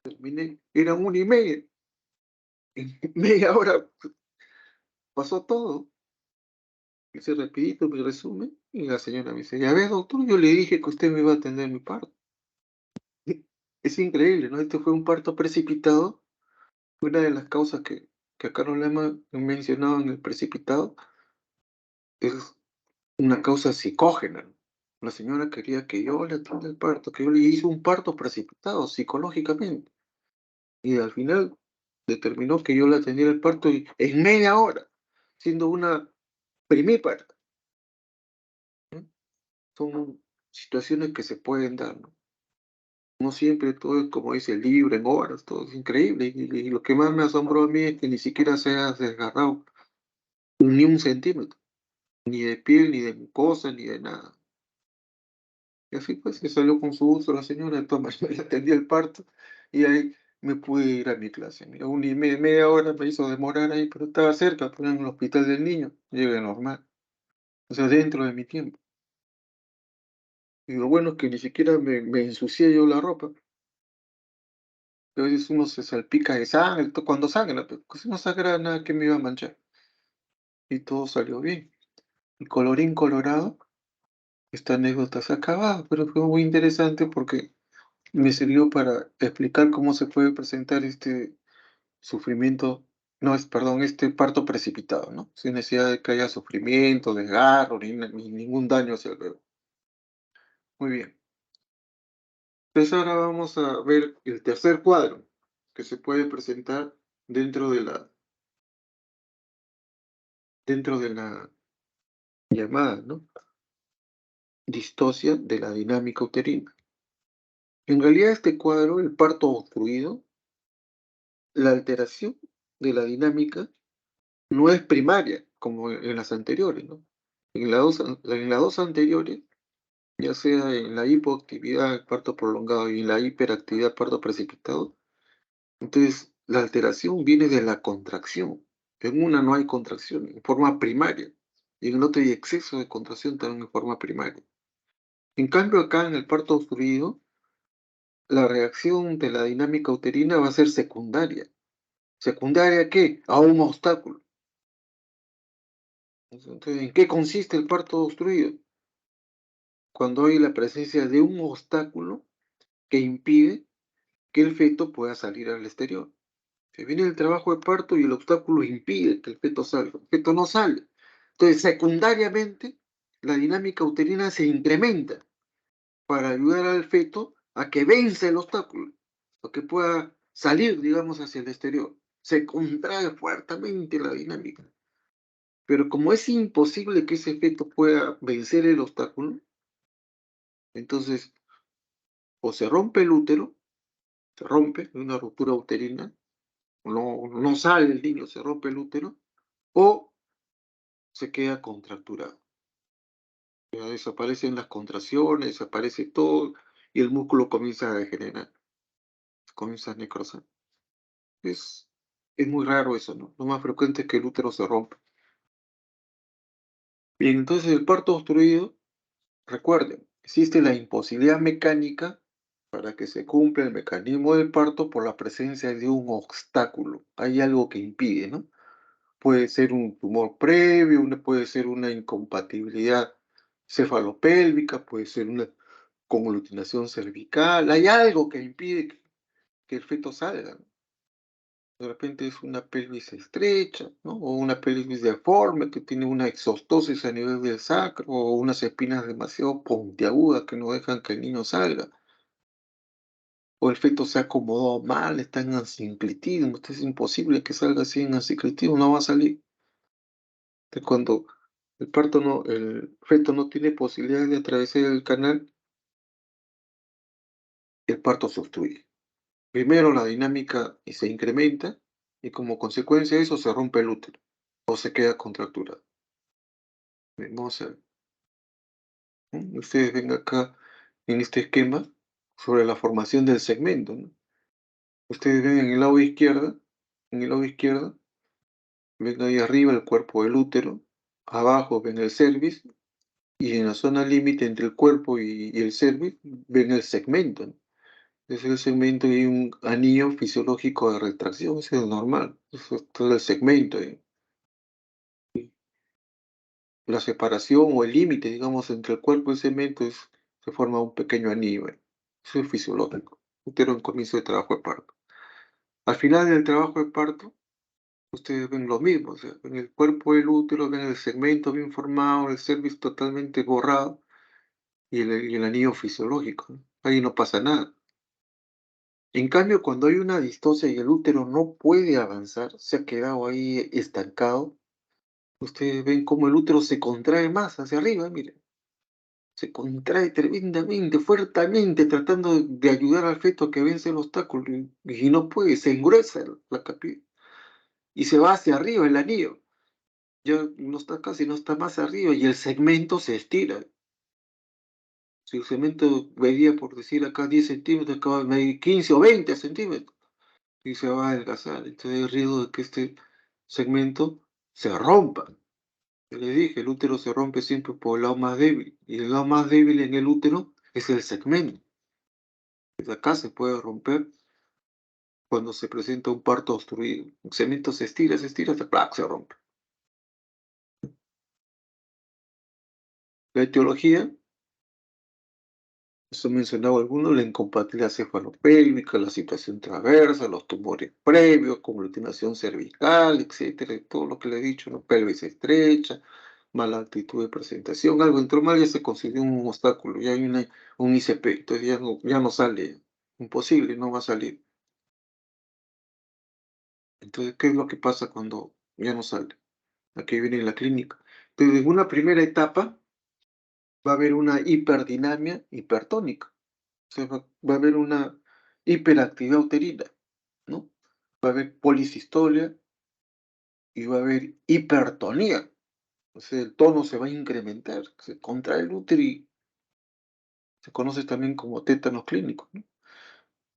Terminé, eran 1:30, en media hora pasó todo. Hice rapidito mi resumen y la señora me dice: "Ya ves, doctor, yo le dije que usted me iba a atender mi parto". Es increíble, ¿no? Este fue un parto precipitado. Una de las causas que acá no le hemos mencionado en el precipitado es una causa psicógena, ¿no? La señora quería que yo le atienda el parto, que yo le hice un parto precipitado psicológicamente. Y al final determinó que yo le atendiera el parto y en media hora, siendo una primípara, ¿no? Son situaciones que se pueden dar, ¿no? No siempre todo es como dice el libro, en horas, todo es increíble. Y lo que más me asombró a mí es que ni siquiera se ha desgarrado ni un centímetro, ni de piel, ni de mucosa, ni de nada. Y así pues se salió con su uso la señora, de todas maneras le atendí el parto y ahí me pude ir a mi clase. Mira, media hora me hizo demorar ahí, pero estaba cerca, pues en el hospital del niño, llegué normal, o sea, dentro de mi tiempo. Y lo bueno es que ni siquiera me ensucié yo la ropa. A veces uno se salpica de sangre, cuando sangra, pues si no sangra nada que me iba a manchar. Y todo salió bien. Y colorín colorado, esta anécdota se acaba, pero fue muy interesante porque me sirvió para explicar cómo se puede presentar este sufrimiento, no es, perdón, este parto precipitado, ¿no? Sin necesidad de que haya sufrimiento, desgarro, ni ningún daño hacia el bebé. Muy bien. Entonces ahora vamos a ver el tercer cuadro que se puede presentar dentro de la llamada, ¿no? Distocia de la dinámica uterina. En realidad este cuadro, el parto obstruido, la alteración de la dinámica no es primaria como en las anteriores, ¿no? En las dos anteriores, ya sea en la hipoactividad, parto prolongado y en la hiperactividad, parto precipitado, entonces la alteración viene de la contracción. En una no hay contracción en forma primaria y en el otro hay exceso de contracción también en forma primaria. En cambio, acá en el parto obstruido, la reacción de la dinámica uterina va a ser secundaria. ¿Secundaria a qué? A un obstáculo. Entonces, ¿en qué consiste el parto obstruido? Cuando hay la presencia de un obstáculo que impide que el feto pueda salir al exterior. Se viene el trabajo de parto y el obstáculo impide que el feto salga. El feto no sale. Entonces, secundariamente, la dinámica uterina se incrementa para ayudar al feto a que vence el obstáculo, o que pueda salir, digamos, hacia el exterior. Se contrae fuertemente la dinámica. Pero como es imposible que ese feto pueda vencer el obstáculo, entonces o se rompe el útero, se rompe, una ruptura uterina, no sale el niño, se rompe el útero, o se queda contracturado. Ya desaparecen las contracciones, desaparece todo y el músculo comienza a degenerar, comienza a necrosar. Es, es muy raro eso, ¿no? Lo más frecuente es que el útero se rompa. Bien, entonces el parto obstruido, recuerden, existe la imposibilidad mecánica para que se cumpla el mecanismo del parto por la presencia de un obstáculo. Hay algo que impide, ¿no? Puede ser un tumor previo, puede ser una incompatibilidad cefalopélvica, puede ser una conglutinación cervical. Hay algo que impide que el feto salga, ¿no? De repente es una pelvis estrecha, ¿no? O una pelvis deforme que tiene una exostosis a nivel del sacro, o unas espinas demasiado puntiagudas que no dejan que el niño salga, o el feto se ha acomodado mal, está en asinclitismo, esto es imposible que salga así en asinclitismo, no va a salir. Cuando el feto no tiene posibilidad de atravesar el canal, el parto se obstruye. Primero la dinámica se incrementa y como consecuencia de eso se rompe el útero o se queda contracturado. Vamos a ver, ¿no? Ustedes ven acá en este esquema sobre la formación del segmento, ¿no? Ustedes ven en el lado izquierdo, ven ahí arriba el cuerpo del útero, abajo ven el cervix y en la zona límite entre el cuerpo y el cervix ven el segmento, ¿no? Es el segmento y hay un anillo fisiológico de retracción, ese es normal, eso es todo el segmento. La separación o el límite, digamos, entre el cuerpo y el segmento se forma un pequeño anillo. Eso es fisiológico. Útero en comienzo de trabajo de parto. Al final del trabajo de parto, ustedes ven lo mismo, o sea, ven el cuerpo del útero, ven el segmento bien formado, el cervix totalmente borrado y el anillo fisiológico, ¿no? Ahí no pasa nada. En cambio, cuando hay una distocia y el útero no puede avanzar, se ha quedado ahí estancado, ustedes ven cómo el útero se contrae más hacia arriba, miren. Se contrae tremendamente, fuertemente, tratando de ayudar al feto a que vence el obstáculo y no puede, se engruesa la capilla y se va hacia arriba el anillo. Ya no está casi, no está más arriba y el segmento se estira. Si el segmento medía, por decir acá, 10 centímetros, acaba de medir 15 o 20 centímetros y se va a adelgazar. Entonces hay riesgo de que este segmento se rompa. Yo le dije, el útero se rompe siempre por el lado más débil y el lado más débil en el útero es el segmento. Desde acá se puede romper cuando se presenta un parto obstruido. El cemento se estira, hasta ¡plac! Se rompe. La etiología, eso he mencionado algunos, la incompatibilidad cefalopélvica, la situación transversa, los tumores previos, conglutinación cervical, etcétera, todo lo que le he dicho, ¿no? Pelvis estrecha, mala actitud de presentación, algo entró mal, ya se consiguió un obstáculo, ya hay un ICP, entonces ya no sale, imposible, no va a salir. Entonces, ¿qué es lo que pasa cuando ya no sale? Aquí viene la clínica. Pero en una primera etapa va a haber una hiperdinamia hipertónica. O sea, va a haber una hiperactividad uterina, ¿no? Va a haber policistolia y va a haber hipertonía. O sea, el tono se va a incrementar. Se contrae el útero y se conoce también como tétanos clínicos, ¿no?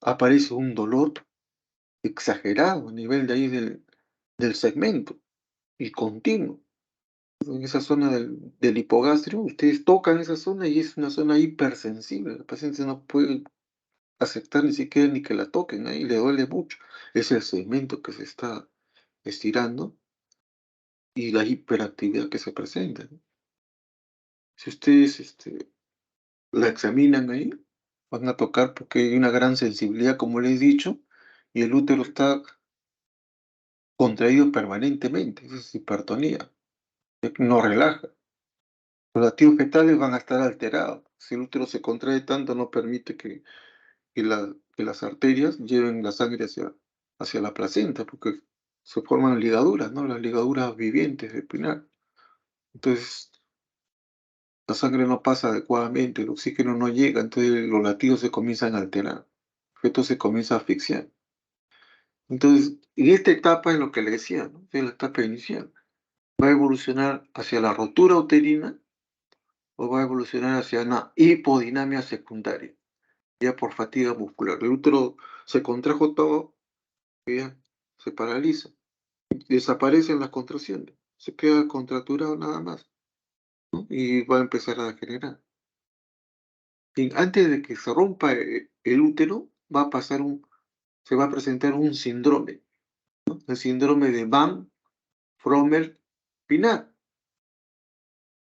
Aparece un dolor exagerado a nivel de ahí del segmento y continuo. En esa zona del hipogastrio, ustedes tocan esa zona y es una zona hipersensible. El paciente no puede aceptar ni siquiera ni que la toquen, ahí le duele mucho. Es el segmento que se está estirando y la hiperactividad que se presenta, ¿no? Si ustedes la examinan ahí, van a tocar porque hay una gran sensibilidad, como les he dicho, y el útero está contraído permanentemente. Esa es hipertonía, no relaja. Los latidos fetales van a estar alterados. Si el útero se contrae tanto, no permite que las arterias lleven la sangre hacia la placenta, porque se forman ligaduras, ¿no? Las ligaduras vivientes de Pinar. Entonces, la sangre no pasa adecuadamente, el oxígeno no llega, entonces los latidos se comienzan a alterar. El feto se comienza a asfixiar. Entonces, en esta etapa es lo que le decía, ¿no? Es la etapa inicial. ¿Va a evolucionar hacia la rotura uterina o va a evolucionar hacia una hipodinamia secundaria, ya por fatiga muscular? El útero se contrajo todo y ya se paraliza. Desaparecen las contracciones, se queda contracturado nada más, ¿no? Y va a empezar a degenerar. Y antes de que se rompa el útero, se va a presentar un síndrome, ¿no? El síndrome de Van Frommer-Pinat.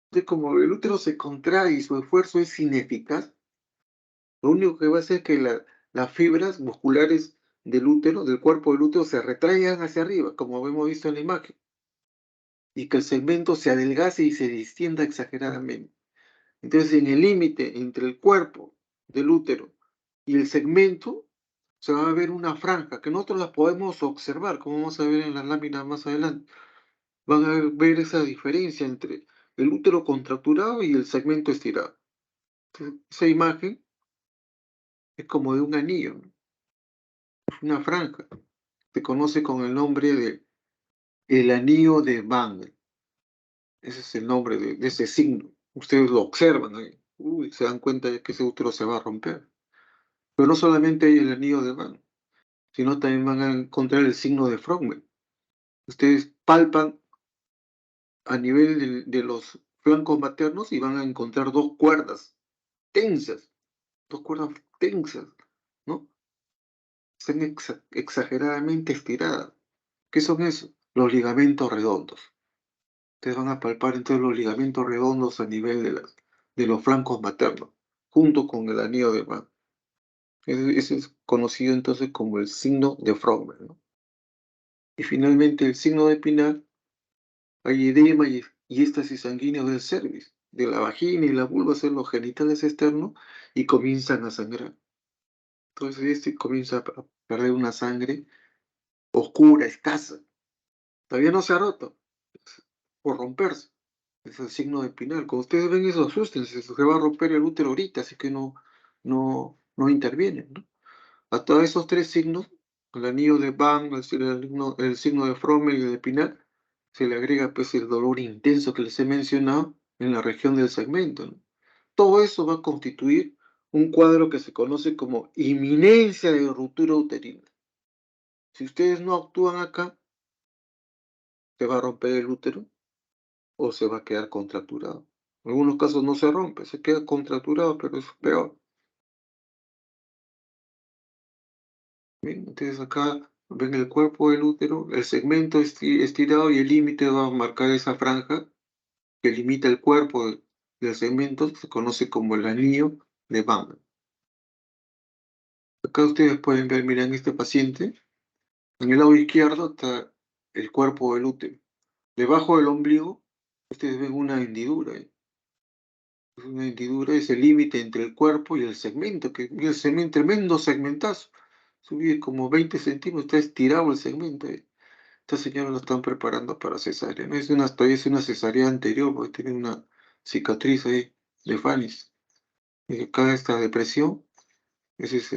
Entonces, como el útero se contrae y su esfuerzo es ineficaz, lo único que va a hacer es que las fibras musculares del útero, del cuerpo del útero, se retraigan hacia arriba, como hemos visto en la imagen, y que el segmento se adelgace y se distienda exageradamente. Entonces, en el límite entre el cuerpo del útero y el segmento, se va a ver una franja que nosotros la podemos observar, como vamos a ver en las láminas más adelante. Van a ver esa diferencia entre el útero contracturado y el segmento estirado. Entonces, esa imagen es como de un anillo, ¿no? Es una franja. Se conoce con el nombre de el anillo de Van. Ese es el nombre de ese signo. Ustedes lo observan ahí. Uy, se dan cuenta de que ese útero se va a romper. Pero no solamente hay el anillo de Van, sino también van a encontrar el signo de Frogman. Ustedes palpan a nivel de los flancos maternos y van a encontrar tensas, dos cuerdas tensas, ¿no? Están exageradamente estiradas. ¿Qué son eso? Los ligamentos redondos. Ustedes van a palpar entonces los ligamentos redondos a nivel de los flancos maternos, junto con el anillo de Van. Ese es conocido entonces como el signo de Frogman, ¿no? Y finalmente el signo de Pinal, hay edema y éstasis sanguíneo del cervix, de la vagina y la vulva, son los genitales externos, y comienzan a sangrar. Entonces este comienza a perder una sangre oscura, escasa. Todavía no se ha roto, por romperse. Es el signo de Pinal. Cuando ustedes ven eso, asústense, se va a romper el útero ahorita, así que no intervienen, ¿no? A todos esos tres signos, el anillo de Van, el signo de Frommel y el de Pinal, se le agrega pues el dolor intenso que les he mencionado en la región del segmento, ¿no? Todo eso va a constituir un cuadro que se conoce como inminencia de ruptura uterina. Si ustedes no actúan acá, se va a romper el útero o se va a quedar contracturado. En algunos casos no se rompe, se queda contracturado, pero es peor. Bien, entonces acá ven el cuerpo del útero, el segmento estirado y el límite va a marcar esa franja que limita el cuerpo del segmento, que se conoce como el anillo de Van. Acá ustedes pueden ver, miren, este paciente, en el lado izquierdo está el cuerpo del útero. Debajo del ombligo, ustedes ven una hendidura. Es una hendidura, es el límite entre el cuerpo y el segmento, que y el segmento, tremendo segmentazo. Subí como 20 centímetros, está estirado el segmento. Esta señora lo están preparando para cesárea. No todavía es una cesárea anterior, porque tiene una cicatriz ahí de Fanis. Y acá esta depresión, ese es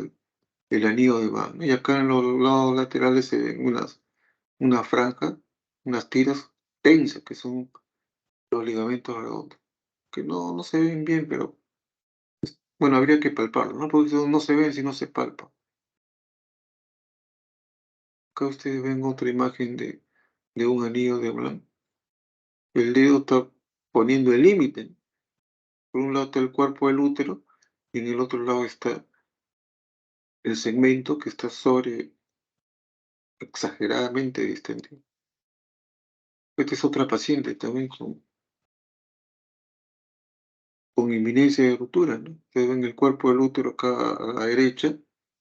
el anillo de Van. Y acá en los lados laterales se ven una franja, unas tiras tensas, que son los ligamentos redondos, que no se ven bien, pero bueno, habría que palparlo, ¿no? Porque eso no se ven si no se palpa. Acá ustedes ven otra imagen de un anillo de Van. El dedo está poniendo el límite. Por un lado está el cuerpo del útero y en el otro lado está el segmento que está sobre exageradamente distendido. Esta es otra paciente también con inminencia de ruptura, ¿no? Ustedes ven el cuerpo del útero acá a la derecha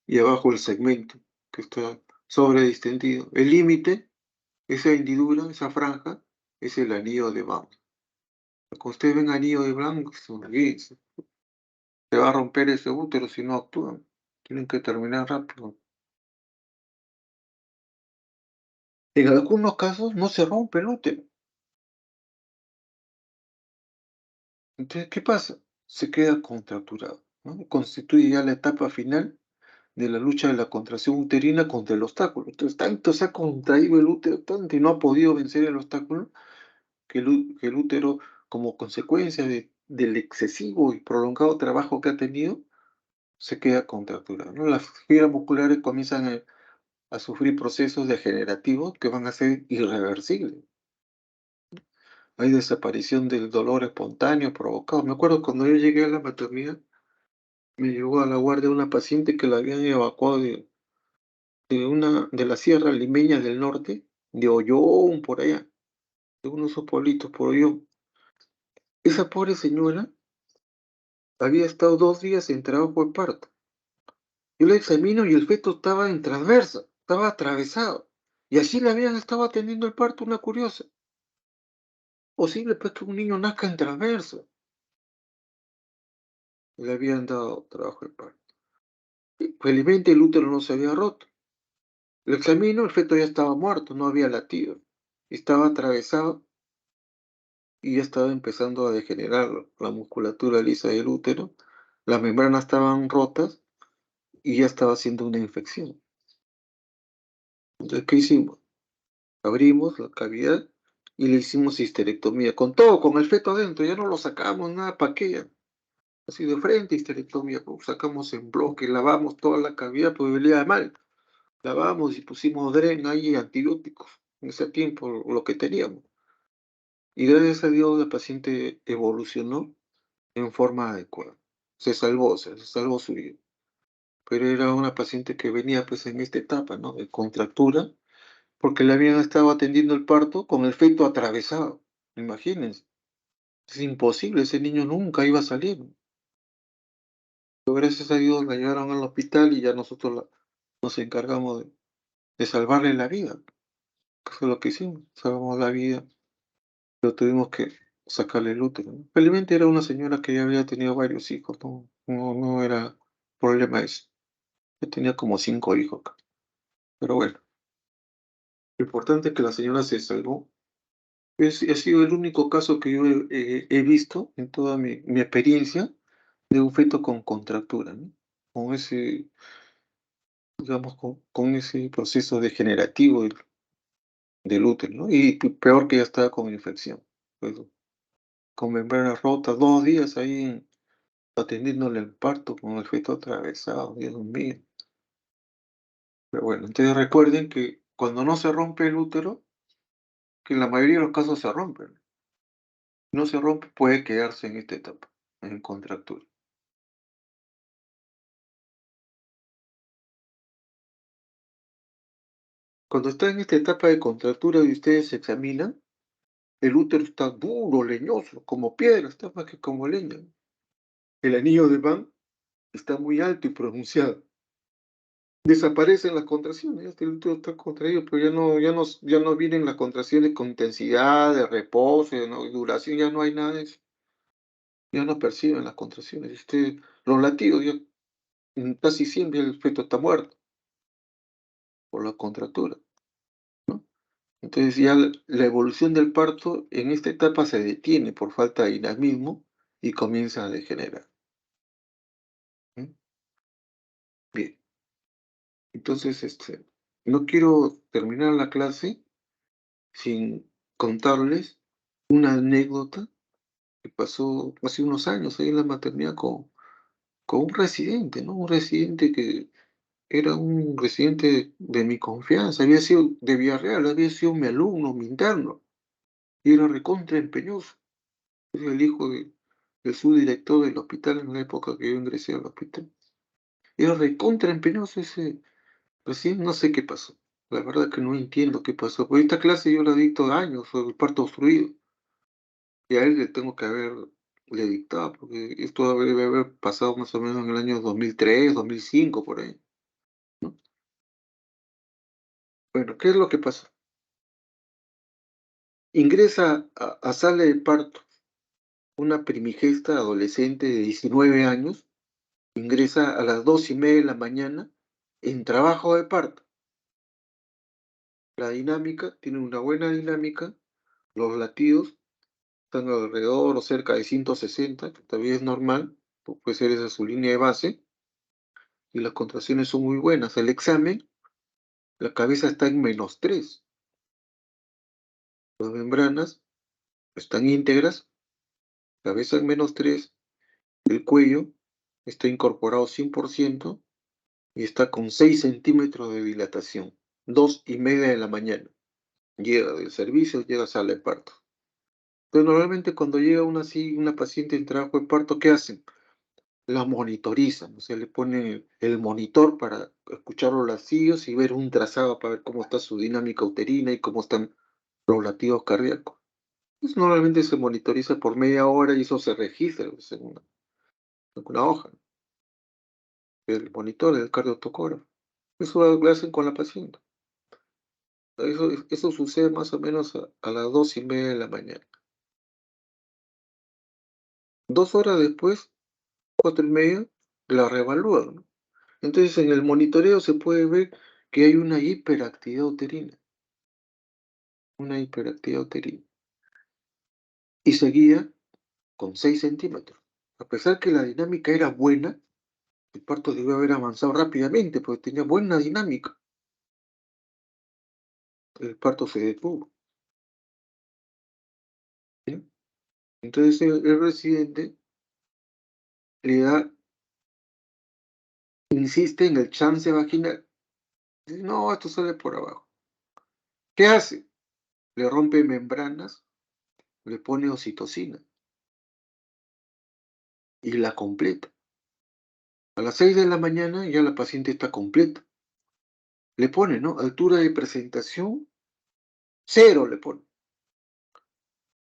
y abajo el segmento que está sobre distendido. El límite, esa hendidura, esa franja, es el anillo de Van. Cuando ustedes ven anillo de Van, se va a romper ese útero si no actúan. Tienen que terminar rápido. En algunos casos no se rompe el útero. Entonces, ¿qué pasa? Se queda contracturado, ¿no? Constituye ya la etapa final de la lucha de la contracción uterina contra el obstáculo. Entonces, tanto se ha contraído el útero, tanto y no ha podido vencer el obstáculo, que el útero, como consecuencia del excesivo y prolongado trabajo que ha tenido, se queda contracturado, ¿no? Las fibras musculares comienzan a sufrir procesos degenerativos que van a ser irreversibles. Hay desaparición del dolor espontáneo provocado. Me acuerdo cuando yo llegué a la maternidad, me llegó a la guardia una paciente que la habían evacuado de la sierra limeña del norte, de Ollón, por allá, de unos pueblitos por Ollón. Esa pobre señora había estado 2 días en trabajo de parto. Yo la examino y el feto estaba en transversa, estaba atravesado. Y así le habían estado atendiendo el parto, una curiosa. Posible pues que un niño nazca en transversa. Le habían dado trabajo al parto. Y, felizmente el útero no se había roto. Lo examino, el feto ya estaba muerto, no había latido. Estaba atravesado y ya estaba empezando a degenerar la musculatura lisa del útero. Las membranas estaban rotas y ya estaba haciendo una infección. Entonces, ¿qué hicimos? Abrimos la cavidad y le hicimos histerectomía, con todo, con el feto adentro, ya no lo sacamos, nada, ¿para qué? Ya? Así de frente, histerectomía, pues, sacamos en bloque, lavamos toda la cavidad, pues venía mal. Lavamos y pusimos dren ahí, antibióticos, en ese tiempo, lo que teníamos. Y gracias a Dios la paciente evolucionó en forma adecuada. Se salvó su vida. Pero era una paciente que venía pues en esta etapa, ¿no? De contractura, porque le habían estado atendiendo el parto con el feto atravesado. Imagínense. Es imposible, ese niño nunca iba a salir. Pero gracias a Dios la llevaron al hospital y ya nosotros nos encargamos de salvarle la vida. Eso es lo que hicimos, salvamos la vida, pero tuvimos que sacarle el útero, ¿no? Felizmente era una señora que ya había tenido varios hijos, no era problema eso. Yo tenía como 5 hijos, pero bueno, lo importante es que la señora se salvó. Ha sido el único caso que yo he visto en toda mi experiencia de un feto con contractura, ¿no? Con ese, digamos, con ese proceso degenerativo del útero, ¿no? Y peor que ya estaba con infección, pues, con membranas rotas, 2 días ahí atendiéndole el parto con el feto atravesado, Dios mío. Pero bueno, entonces recuerden que cuando no se rompe el útero, que en la mayoría de los casos se rompe, no se rompe, puede quedarse en esta etapa, en contractura. Cuando está en esta etapa de contractura y ustedes se examinan, el útero está duro, leñoso, como piedra, está más que como leña. El anillo de Van está muy alto y pronunciado. Desaparecen las contracciones, ya el útero está contraído, pero ya no vienen las contracciones con intensidad, de reposo, ¿no? Y duración, ya no hay nada de eso. Ya no perciben las contracciones. Los latidos, ya casi siempre el feto está muerto por la contractura, ¿no? Entonces ya la evolución del parto en esta etapa se detiene por falta de dinamismo y comienza a degenerar. ¿Mm? Bien, entonces no quiero terminar la clase sin contarles una anécdota que pasó hace unos años ahí en la maternidad con un residente, ¿no? Un residente que era un residente de mi confianza, había sido de Villarreal, había sido mi alumno, mi interno, y era recontra empeñoso. Es el hijo del subdirector del hospital en la época que yo ingresé al hospital. Era recontra empeñoso ese residente, no sé qué pasó. La verdad que no entiendo qué pasó. Porque esta clase yo la dicto años sobre el parto obstruido. Y a él le tengo que haberle dictado, porque esto debe haber pasado más o menos en el año 2003, 2005, por ahí, ¿no? Bueno, ¿qué es lo que pasó? Ingresa a sala de parto una primigesta adolescente de 19 años, ingresa a las 2:30 de la mañana en trabajo de parto. La dinámica, tiene una buena dinámica, los latidos están alrededor o cerca de 160, que todavía es normal, puede ser esa su línea de base, y las contracciones son muy buenas. El examen, la cabeza está en -3, las membranas están íntegras, cabeza en -3, el cuello está incorporado 100% y está con 6 centímetros de dilatación. 2:30 de la mañana. Llega del servicio, llega a sala de parto. Pero normalmente cuando llega una paciente en trabajo de parto, ¿qué hacen? La monitorizan, o sea, le ponen el monitor para escuchar los latidos y ver un trazado para ver cómo está su dinámica uterina y cómo están los latidos cardíacos. Pues normalmente se monitoriza por media hora y eso se registra, pues, en una hoja. el monitor, el cardiotocógrafo. Eso lo hacen con la paciente. Eso sucede más o menos a las 2:30 de la mañana. 2 horas después, 4:30, la reevalúan, ¿no? Entonces, en el monitoreo se puede ver que hay una hiperactividad uterina, y seguía con 6 centímetros. A pesar que la dinámica era buena, el parto debió haber avanzado rápidamente porque tenía buena dinámica. El parto se detuvo, ¿sí? Entonces el residente le da, insiste en el chance vaginal. Dice, no, esto sale por abajo. ¿Qué hace? Le rompe membranas, le pone oxitocina y la completa. A las 6 de la mañana ya la paciente está completa. Le pone, ¿no? Altura de presentación, cero le pone.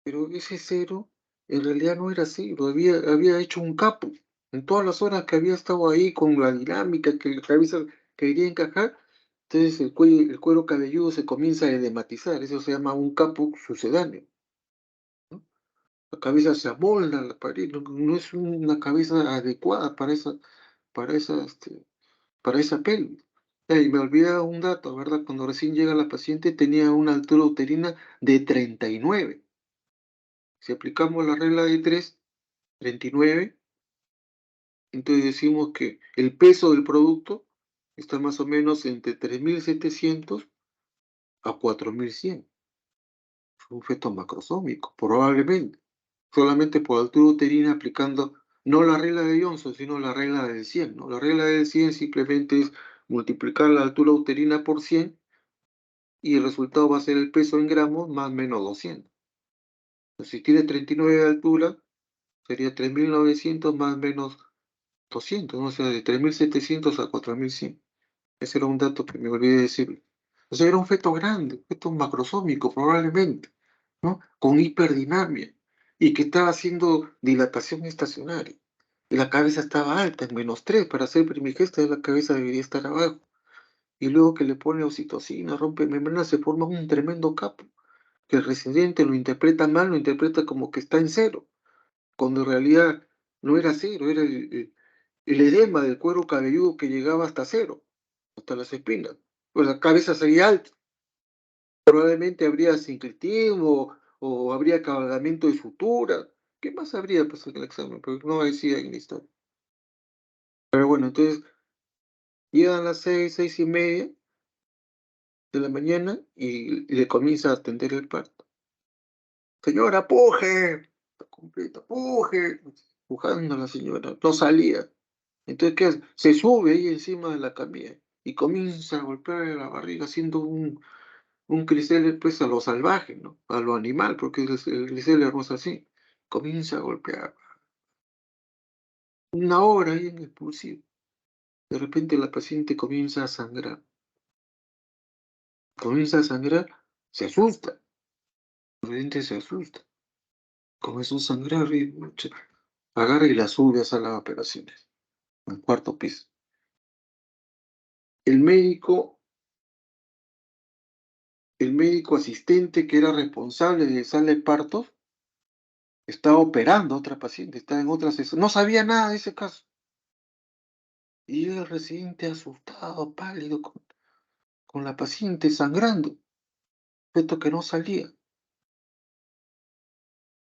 Pero ese cero en realidad no era cero, había hecho un capo. En todas las horas que había estado ahí con la dinámica que la cabeza quería encajar, entonces el cuero cabelludo se comienza a edematizar. Eso se llama un capo sucedáneo, ¿no? La cabeza se amolda a la pared, no es una cabeza adecuada para esa, para esa pelvis. Y me olvidaba un dato, ¿verdad? Cuando recién llega la paciente tenía una altura uterina de 39. Si aplicamos la regla de 3, 39, entonces decimos que el peso del producto está más o menos entre 3.700 a 4.100. Es un feto macrosómico, probablemente. Solamente por altura uterina aplicando no la regla de Johnson, sino la regla del 100, ¿no? La regla del 100 simplemente es multiplicar la altura uterina por 100 y el resultado va a ser el peso en gramos más menos 200. Entonces, si tiene 39 de altura, sería 3.900 más menos 200, ¿no? O sea, de 3.700 a 4.100. Ese era un dato que me olvidé de decir. O sea, era un feto grande, un feto macrosómico probablemente, ¿no? Con hiperdinamia, y que estaba haciendo dilatación estacionaria. Y la cabeza estaba alta, en -3, para ser primigesta la cabeza debería estar abajo. Y luego que le pone oxitocina, rompe membrana, se forma un tremendo capo, que el residente lo interpreta mal, lo interpreta como que está en cero, cuando en realidad no era cero, era el edema del cuero cabelludo que llegaba hasta cero, hasta las espinas. Pues la cabeza seguía alta. Probablemente habría sincretismo o habría cabalgamiento de sutura. ¿Qué más habría pues en el examen? Pero no decía en la historia. Pero bueno, entonces llegan las 6, 6:30 de la mañana y le comienza a atender el parto. Señora, puje, está completa, puje, pujando a la señora, no salía. Entonces, ¿qué hace? Se sube ahí encima de la camilla y comienza a golpearle la barriga haciendo un cristal, pues, a lo salvaje, ¿no? A lo animal, porque el cristal es así. Comienza a golpear. Una hora ahí en expulsivo. De repente la paciente comienza a sangrar. Comienza a sangrar, se asusta. El paciente se asusta. Comenzó a sangrar y agarra y la sube a sala de operaciones, al cuarto piso. El médico el médico asistente que era responsable de sala de partos estaba operando a otra paciente, estaba en otra sesión, no sabía nada de ese caso. Y el residente asustado, pálido, con la paciente sangrando, esto que no salía.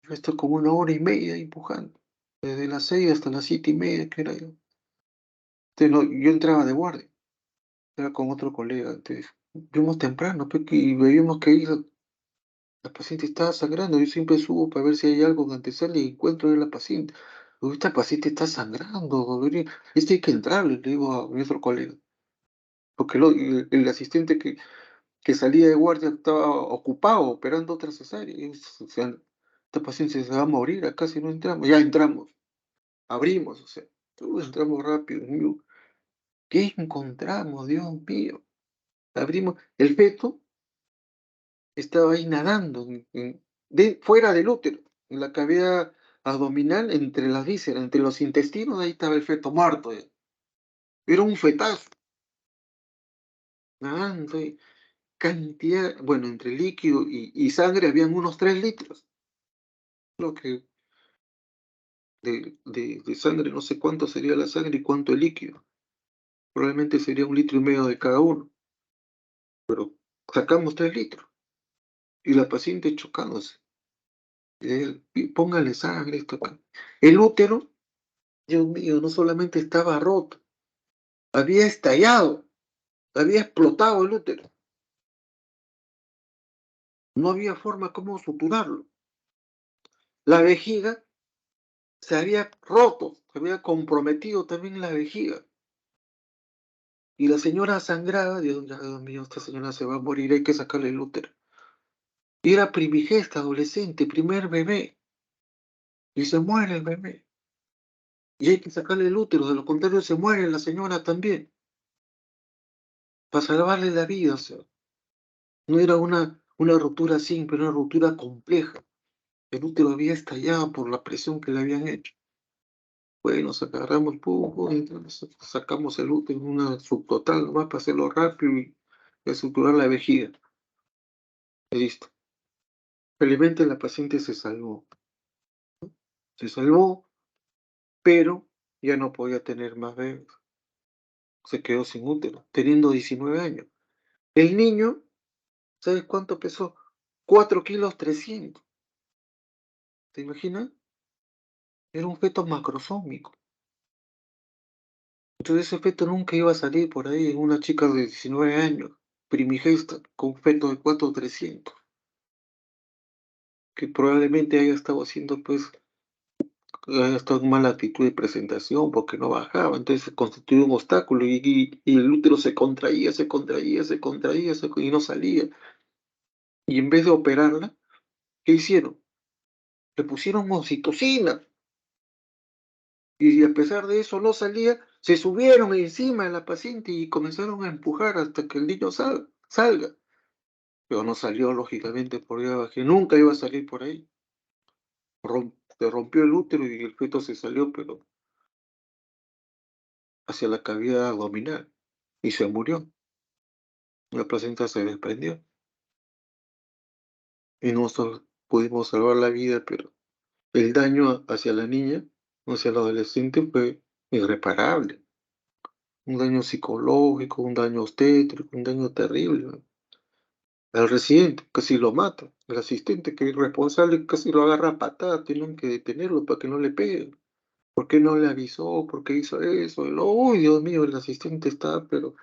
Esto como 1 hora y media empujando, desde las 6 hasta las 7:30, que era yo. Entonces, yo entraba de guardia, era con otro colega, entonces, vimos temprano, pues, y veíamos que ahí la paciente estaba sangrando. Yo siempre subo para ver si hay algo en antesala y encuentro a la paciente. Digo, esta paciente está sangrando, este hay que entrarle, le digo a mi otro colega. Porque el asistente que salía de guardia estaba ocupado operando otra cesárea. Y, o sea, esta paciente se va a morir acá si no entramos. Ya entramos, abrimos, o sea, entramos rápido. Digo, ¿qué encontramos, Dios mío? Abrimos, el feto estaba ahí nadando, fuera del útero, en la cavidad abdominal, entre las vísceras, entre los intestinos, ahí estaba el feto muerto ya. Era un fetazo, nadando ahí, cantidad, bueno, entre líquido y sangre habían unos 3 litros, lo que de sangre, no sé cuánto sería la sangre y cuánto el líquido. Probablemente sería 1,5 litros de cada uno, pero sacamos 3 litros y la paciente chocándose. Y póngale sangre, esto acá. El útero, Dios mío, no solamente estaba roto, había estallado, había explotado el útero. No había forma como suturarlo. La vejiga se había roto, se había comprometido también la vejiga. Y la señora sangraba, Dios mío, esta señora se va a morir, hay que sacarle el útero. Y era primigesta, adolescente, primer bebé, y se muere el bebé. Y hay que sacarle el útero, de lo contrario se muere la señora también, para salvarle la vida, o sea. No era una ruptura simple, era una ruptura compleja. El útero había estallado por la presión que le habían hecho. Bueno, nos agarramos el pujo, entonces sacamos el útero en una subtotal, nomás para hacerlo rápido y suturar la vejiga. Y listo. Felizmente la paciente se salvó, pero ya no podía tener más bebés. Se quedó sin útero, teniendo 19 años. El niño, ¿sabes cuánto pesó? 4,3 kilos. ¿Te imaginas? Era un feto macrosómico. Entonces ese feto nunca iba a salir por ahí en una chica de 19 años, primigesta, con un feto de 4,300, que probablemente haya estado haciendo, pues, haya estado en mala actitud de presentación porque no bajaba, entonces se constituyó un obstáculo y el útero se contraía, se contraía, se contraía, y no salía. Y en vez de operarla, ¿qué hicieron? Le pusieron oxitocina y a pesar de eso no salía, se subieron encima de la paciente y comenzaron a empujar hasta que el niño salga. Pero no salió, lógicamente, por ahí que nunca iba a salir por ahí. Se rompió el útero y el feto se salió, pero hacia la cavidad abdominal y se murió. La placenta se desprendió y nosotros pudimos salvar la vida, pero el daño hacia la niña, hacia el adolescente, fue irreparable. Un daño psicológico, un daño obstétrico, un daño terrible, ¿no? El residente casi lo mata. El asistente, que es responsable, casi lo agarra a patada. Tienen que detenerlo para que no le pegue. ¿Por qué no le avisó? ¿Por qué hizo eso? Uy, Dios mío, el asistente está, pero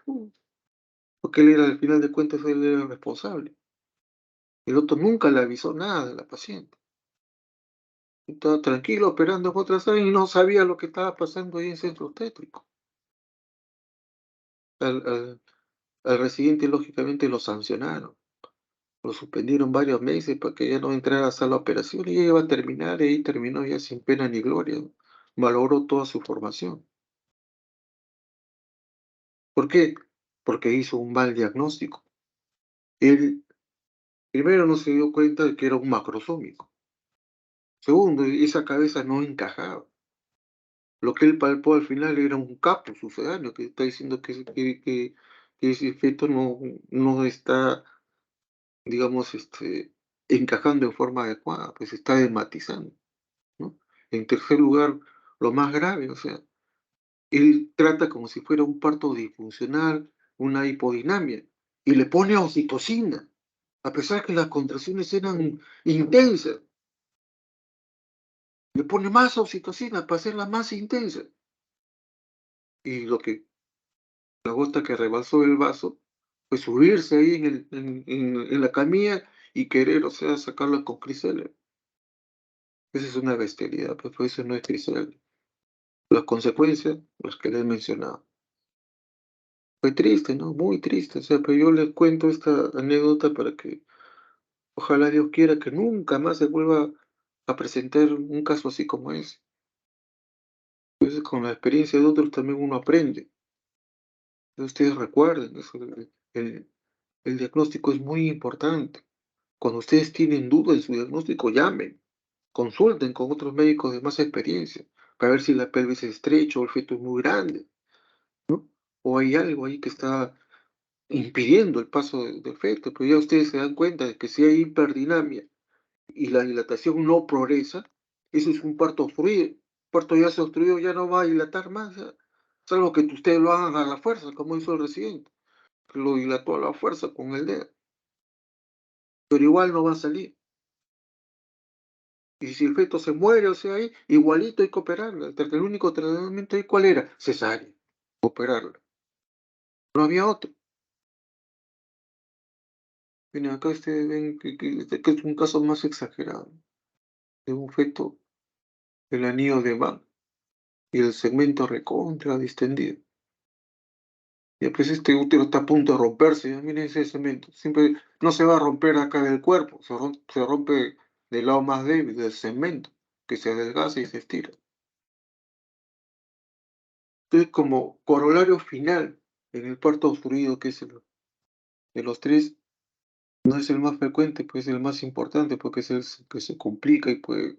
porque él era, al final de cuentas, él era el responsable. El otro nunca le avisó nada de la paciente. Estaba tranquilo operando en otra sala y no sabía lo que estaba pasando ahí en centro obstétrico. Al, al residente, lógicamente, lo sancionaron. Lo suspendieron varios meses para que ya no entrara a sala de operación y ya iba a terminar y ahí terminó ya sin pena ni gloria. Valoró toda su formación. ¿Por qué? Porque hizo un mal diagnóstico. Él primero no se dio cuenta de que era un macrosómico. Segundo, esa cabeza no encajaba. Lo que él palpó al final era un capo sucedáneo que está diciendo que ese feto no está, digamos, encajando en forma adecuada, pues está desmatizando, ¿no? En tercer lugar, lo más grave, o sea, él trata como si fuera un parto disfuncional, una hipodinamia, y le pone oxitocina, a pesar que las contracciones eran intensas. Le pone más oxitocina para hacerla más intensa. Y la gota que rebasó el vaso fue subirse ahí en la camilla y querer, o sea, sacarla con Crisel. Esa es una bestialidad, pues eso no es Crisel. Las consecuencias, las que les he mencionado. Fue triste, ¿no? Muy triste. O sea, pero yo les cuento esta anécdota para que ojalá Dios quiera que nunca más se vuelva a presentar un caso así como ese. Entonces, con la experiencia de otros también uno aprende. Entonces, ustedes recuerden, eso, el diagnóstico es muy importante. Cuando ustedes tienen duda en su diagnóstico, llamen, consulten con otros médicos de más experiencia para ver si la pelvis es estrecha o el feto es muy grande, ¿no? o hay algo ahí que está impidiendo el paso del feto, pero ya ustedes se dan cuenta de que si hay hiperdinamia y la dilatación no progresa, eso es un parto obstruido. El parto ya se obstruyó, ya no va a dilatar más, ya. Salvo que ustedes lo hagan a la fuerza, como hizo el residente, que lo dilató a la fuerza con el dedo, pero igual no va a salir. Y si el feto se muere, o sea, ahí, igualito hay que operarla. El único tratamiento ahí, ¿cuál era? Cesárea, operarla. No había otro. Miren, acá ustedes ven que es un caso más exagerado, de un feto, el anillo de Van y el segmento recontra distendido. Ya pues este útero está a punto de romperse, ya miren ese cemento. Siempre no se va a romper acá del cuerpo, se rompe del lado más débil, del cemento, que se adelgaza y se estira. Entonces, como corolario final en el parto obstruido, que es el de los tres, no es el más frecuente, pues es el más importante, porque es el que se complica y puede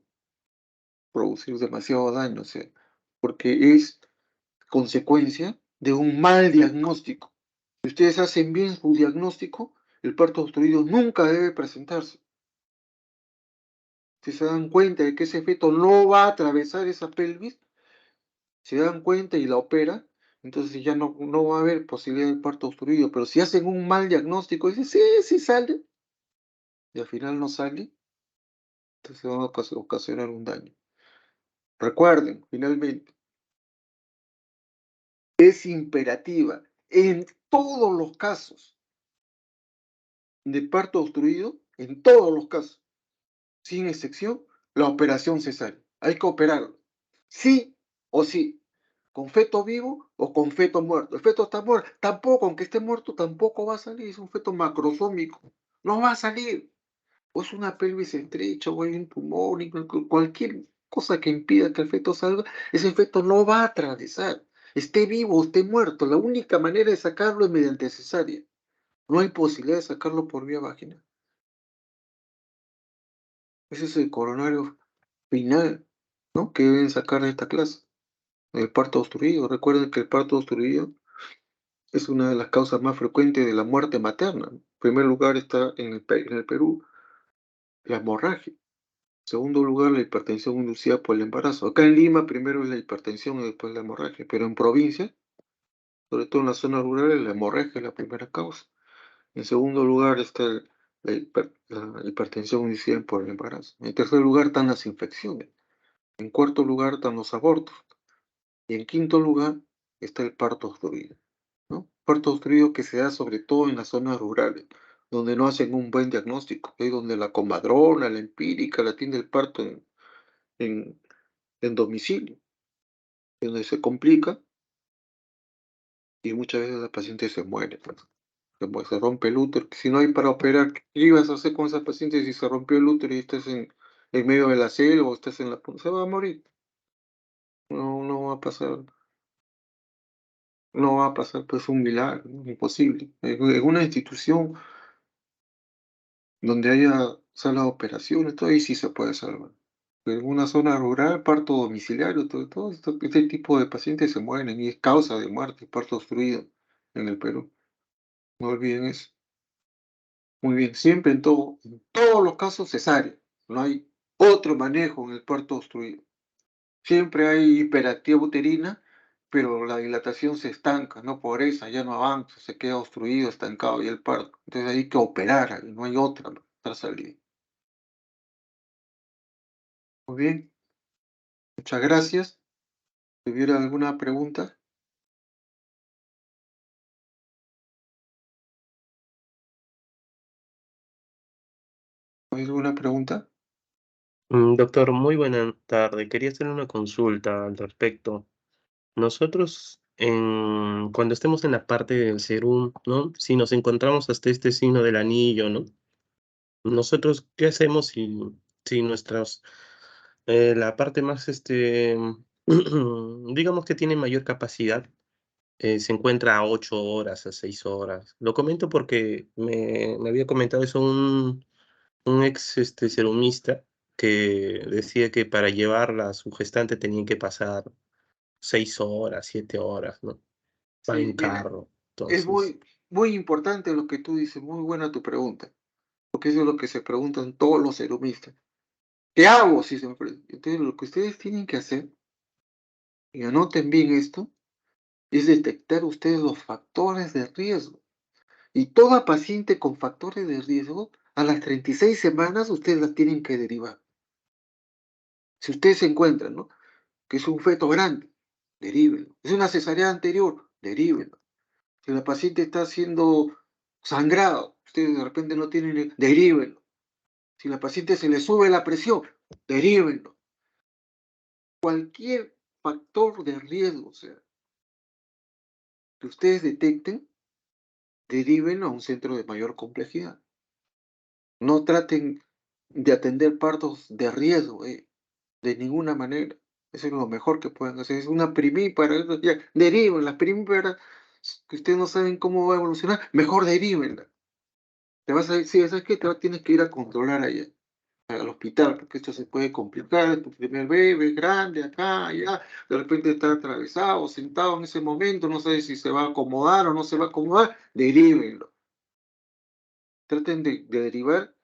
producir demasiado daño, o sea, porque es consecuencia de un mal diagnóstico. Si ustedes hacen bien su diagnóstico, el parto obstruido nunca debe presentarse. Si se dan cuenta de que ese feto no va a atravesar esa pelvis, se dan cuenta y la opera, entonces ya no va a haber posibilidad de parto obstruido. Pero si hacen un mal diagnóstico, dicen, sí, sí sale, y al final no sale, entonces van a ocasionar un daño. Recuerden, finalmente, es imperativa en todos los casos de parto obstruido, en todos los casos, sin excepción, la operación cesárea. Hay que operarlo. Sí o sí. Con feto vivo o con feto muerto. El feto está muerto. Tampoco, aunque esté muerto, tampoco va a salir. Es un feto macrosómico. No va a salir. O es una pelvis estrecha, o hay un tumor, cualquier cosa que impida que el feto salga, ese feto no va a atravesar. Esté vivo o esté muerto. La única manera de sacarlo es mediante cesárea. No hay posibilidad de sacarlo por vía vaginal. Ese es el coronario final, ¿no? Que deben sacar de esta clase. El parto obstruido. Recuerden que el parto obstruido es una de las causas más frecuentes de la muerte materna. En primer lugar está en el Perú la hemorragia. En segundo lugar, la hipertensión inducida por el embarazo. Acá en Lima primero es la hipertensión y después la hemorragia, pero en provincia, sobre todo en las zonas rurales, la hemorragia es la primera causa. En segundo lugar está la hipertensión inducida por el embarazo. En tercer lugar están las infecciones. En cuarto lugar están los abortos. Y en quinto lugar está el parto obstruido, ¿no? Parto obstruido que se da sobre todo en las zonas rurales, donde no hacen un buen diagnóstico, es donde la comadrona, la empírica, la atiende el parto en, en domicilio, donde se complica y muchas veces la paciente se muere, pues. Se rompe el útero. Si no hay para operar, ¿qué ibas a hacer con esa paciente si se rompió el útero y estás en medio de la selva o estás en la punta? Se va a morir. No va a pasar. No va a pasar, pues, un milagro, ¿no? Imposible. En una institución donde haya sala de operaciones, todo ahí sí se puede salvar. En una zona rural, parto domiciliario, todo este tipo de pacientes se mueren y es causa de muerte, parto obstruido en el Perú. No olviden eso. Muy bien, siempre en todos los casos cesárea. No hay otro manejo en el parto obstruido. Siempre hay hiperactividad uterina, pero la dilatación se estanca, no progresa, ya no avanza, se queda obstruido, estancado y el parto. Entonces hay que operar, ahí, no hay otra salida. Muy bien, muchas gracias. Si hubiera alguna pregunta, ¿hay alguna pregunta? Doctor, muy buena tarde. Quería hacerle una consulta al respecto. Nosotros, cuando estemos en la parte del serum, ¿no? Si nos encontramos hasta este signo del anillo, ¿no? Nosotros, ¿qué hacemos si la parte más, digamos que tiene mayor capacidad, se encuentra a 8 horas, a 6 horas? Lo comento porque me había comentado eso un ex serumista que decía que para llevarla a su gestante tenían que pasar 6 horas, 7 horas, ¿no? va Sí, en mira, carro. es Entonces, muy importante lo que tú dices, muy buena tu pregunta, porque eso es lo que se preguntan todos los erumistas. ¿Qué hago si se me pregunta? Entonces, lo que ustedes tienen que hacer, y anoten bien esto, es detectar ustedes los factores de riesgo. Y toda paciente con factores de riesgo, a las 36 semanas ustedes la tienen que derivar. Si ustedes se encuentran, ¿no? Que es un feto grande, derívenlo. Es una cesárea anterior, derívenlo. Si la paciente está siendo sangrado, ustedes de repente no tienen, derívenlo. Si la paciente se le sube la presión, derívenlo. Cualquier factor de riesgo, o sea, que ustedes detecten, deriven a un centro de mayor complejidad. No traten de atender partos de riesgo, de ninguna manera. Eso es lo mejor que pueden hacer. Es una primípara, eso ya, deriven las primíparas que ustedes no saben cómo va a evolucionar, mejor derívenla. Te vas a decir, ¿sabes qué? Tienes que ir a controlar allá, al hospital, porque esto se puede complicar. Tu primer bebé es grande, acá, allá, de repente está atravesado, sentado en ese momento, no sabes si se va a acomodar o no se va a acomodar, derívenlo. Traten de derivar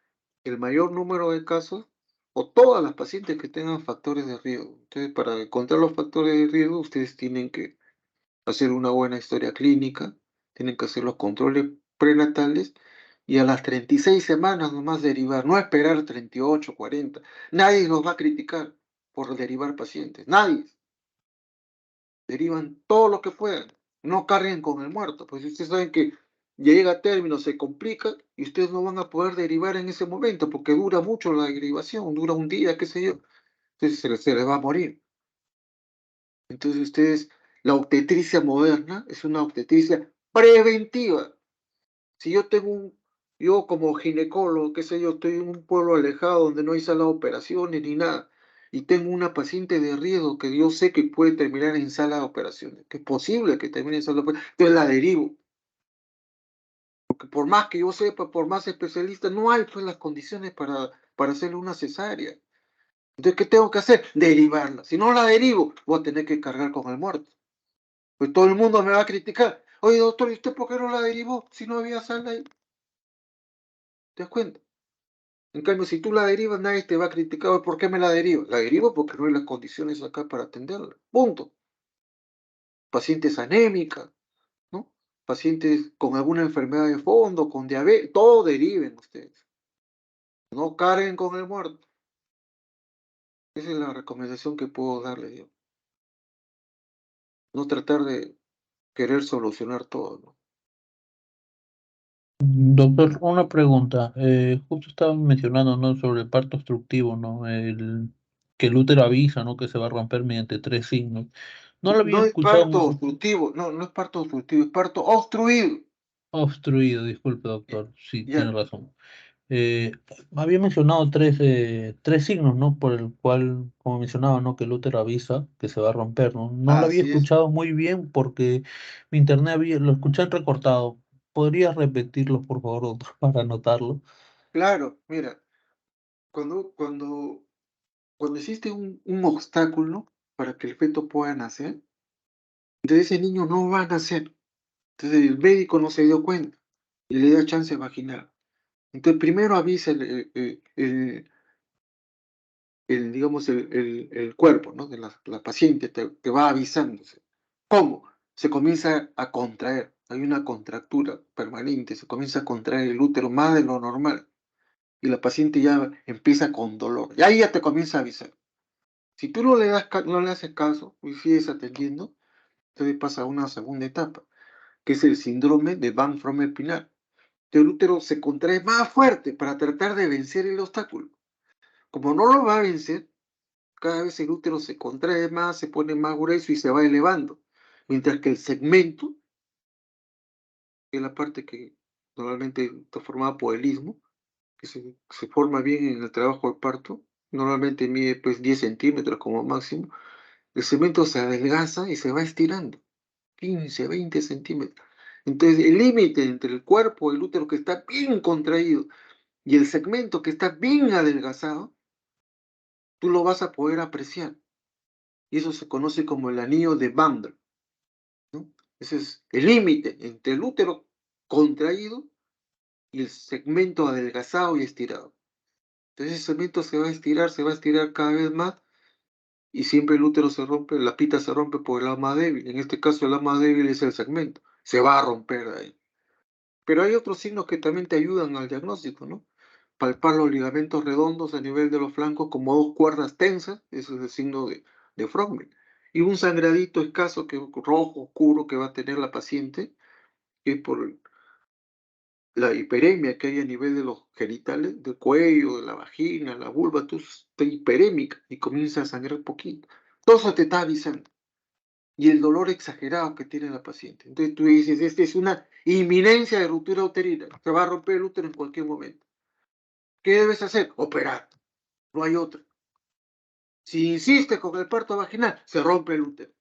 el mayor número de casos o todas las pacientes que tengan factores de riesgo. Entonces, para encontrar los factores de riesgo, ustedes tienen que hacer una buena historia clínica, tienen que hacer los controles prenatales y a las 36 semanas nomás derivar, no esperar 38, 40. Nadie los va a criticar por derivar pacientes, nadie. Derivan todo lo que puedan, no carguen con el muerto, pues ustedes saben que llega a término, se complica y ustedes no van a poder derivar en ese momento porque dura mucho la derivación, dura un día, qué sé yo, entonces se les va a morir. Entonces ustedes, la obstetricia moderna es una obstetricia preventiva. Si yo como ginecólogo, qué sé yo, estoy en un pueblo alejado donde no hay sala de operaciones ni nada, y tengo una paciente de riesgo que yo sé que puede terminar en sala de operaciones, que es posible que termine en sala de operaciones, entonces la derivo. Porque por más que yo sepa, por más especialista, no hay pues las condiciones para hacerle una cesárea. Entonces, ¿qué tengo que hacer? Derivarla. Si no la derivo, voy a tener que cargar con el muerto. Pues todo el mundo me va a criticar. Oye, doctor, ¿y usted por qué no la derivó si no había sala ahí? ¿Te das cuenta? En cambio, si tú la derivas, nadie te va a criticar. ¿Por qué me la derivo? La derivo porque no hay las condiciones acá para atenderla. Punto. Pacientes anémicas, ¿no? Pacientes con alguna enfermedad de fondo, con diabetes, todo deriven ustedes. No carguen con el muerto. Esa es la recomendación que puedo darle yo. No tratar de querer solucionar todo, ¿no? Doctor, una pregunta. Justo estaba mencionando, ¿no? Sobre el parto obstructivo, ¿no? Que el útero avisa, ¿no? Que se va a romper mediante tres signos. No lo había No es escuchado parto mucho. obstructivo, no, no es parto obstructivo, es parto obstruido. Obstruido, disculpe, Ya, doctor. Sí, tiene ya. razón. Eh, Había mencionado tres signos, ¿no? Por el cual, como mencionaba, ¿no? Que el útero avisa que se va a romper, ¿no? No lo había Así es. escuchado muy bien porque mi internet lo escuché recortado. ¿Podrías repetirlo, por favor, doctor, para anotarlo? Claro, mira, cuando, cuando, cuando existe un obstáculo para que el feto pueda nacer, entonces ese niño no va a nacer. Entonces el médico no se dio cuenta y le da chance vaginal. Entonces primero avisa digamos, el cuerpo, ¿no? De la paciente te va avisándose. ¿Cómo? Se comienza a contraer. Hay una contractura permanente, se comienza a contraer el útero más de lo normal y la paciente ya empieza con dolor. Y ahí ya te comienza a avisar. Si tú no le haces caso y sigues atendiendo, entonces pasa a una segunda etapa, que es el síndrome de Van Frommer-Pinar. El útero se contrae más fuerte para tratar de vencer el obstáculo. Como no lo va a vencer, cada vez el útero se contrae más, se pone más grueso y se va elevando. Mientras que el segmento, que es la parte que normalmente está formada por el istmo, que se forma bien en el trabajo de parto, normalmente mide pues 10 centímetros como máximo, el segmento se adelgaza y se va estirando, 15, 20 centímetros. Entonces el límite entre el cuerpo, el útero que está bien contraído y el segmento que está bien adelgazado, tú lo vas a poder apreciar. Y eso se conoce como el anillo de Van Der, ¿no? Ese es el límite entre el útero contraído y el segmento adelgazado y estirado. Entonces ese segmento se va a estirar cada vez más y siempre el útero se rompe, la pita se rompe por el lado más débil. En este caso el lado más débil es el segmento. Se va a romper de ahí. Pero hay otros signos que también te ayudan al diagnóstico, ¿no? Palpar los ligamentos redondos a nivel de los flancos como dos cuerdas tensas, ese es el signo de Frogman. Y un sangradito escaso, rojo, oscuro, que va a tener la paciente, que es por la hiperemia que hay a nivel de los genitales, del cuello, de la vagina, la vulva, tú estás hiperémica y comienza a sangrar poquito. Todo eso te está avisando. Y el dolor exagerado que tiene la paciente. Entonces tú dices, esta es una inminencia de ruptura uterina. Se va a romper el útero en cualquier momento. ¿Qué debes hacer? Operar. No hay otra. Si insistes con el parto vaginal, se rompe el útero.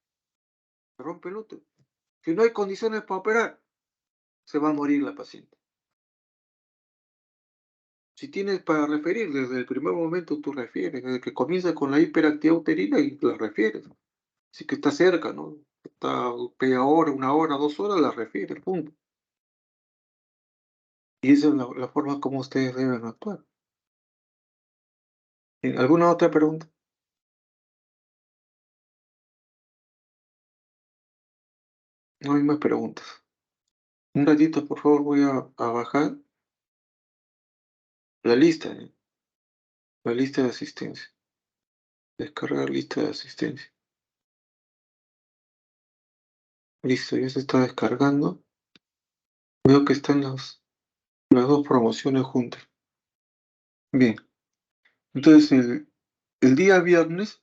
Se rompe el útero. Si no hay condiciones para operar, se va a morir la paciente. Si tienes para referir, desde el primer momento tú refieres, desde que comienza con la hiperactividad uterina y la refieres. Así que está cerca, ¿no? Está media hora, 1 hora, 2 horas, la refieres, punto. Y esa es la forma como ustedes deben actuar. ¿Alguna otra pregunta? No hay más preguntas. Un ratito, por favor, voy a bajar la lista, ¿eh? La lista de asistencia. Descargar lista de asistencia. Listo, ya se está descargando. Veo que están las dos promociones juntas. Bien, entonces el día viernes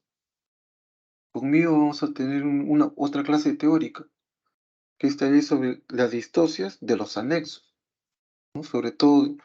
conmigo vamos a tener una otra clase teórica, que esta vez sobre las distocias de los anexos, ¿no? Sobre todo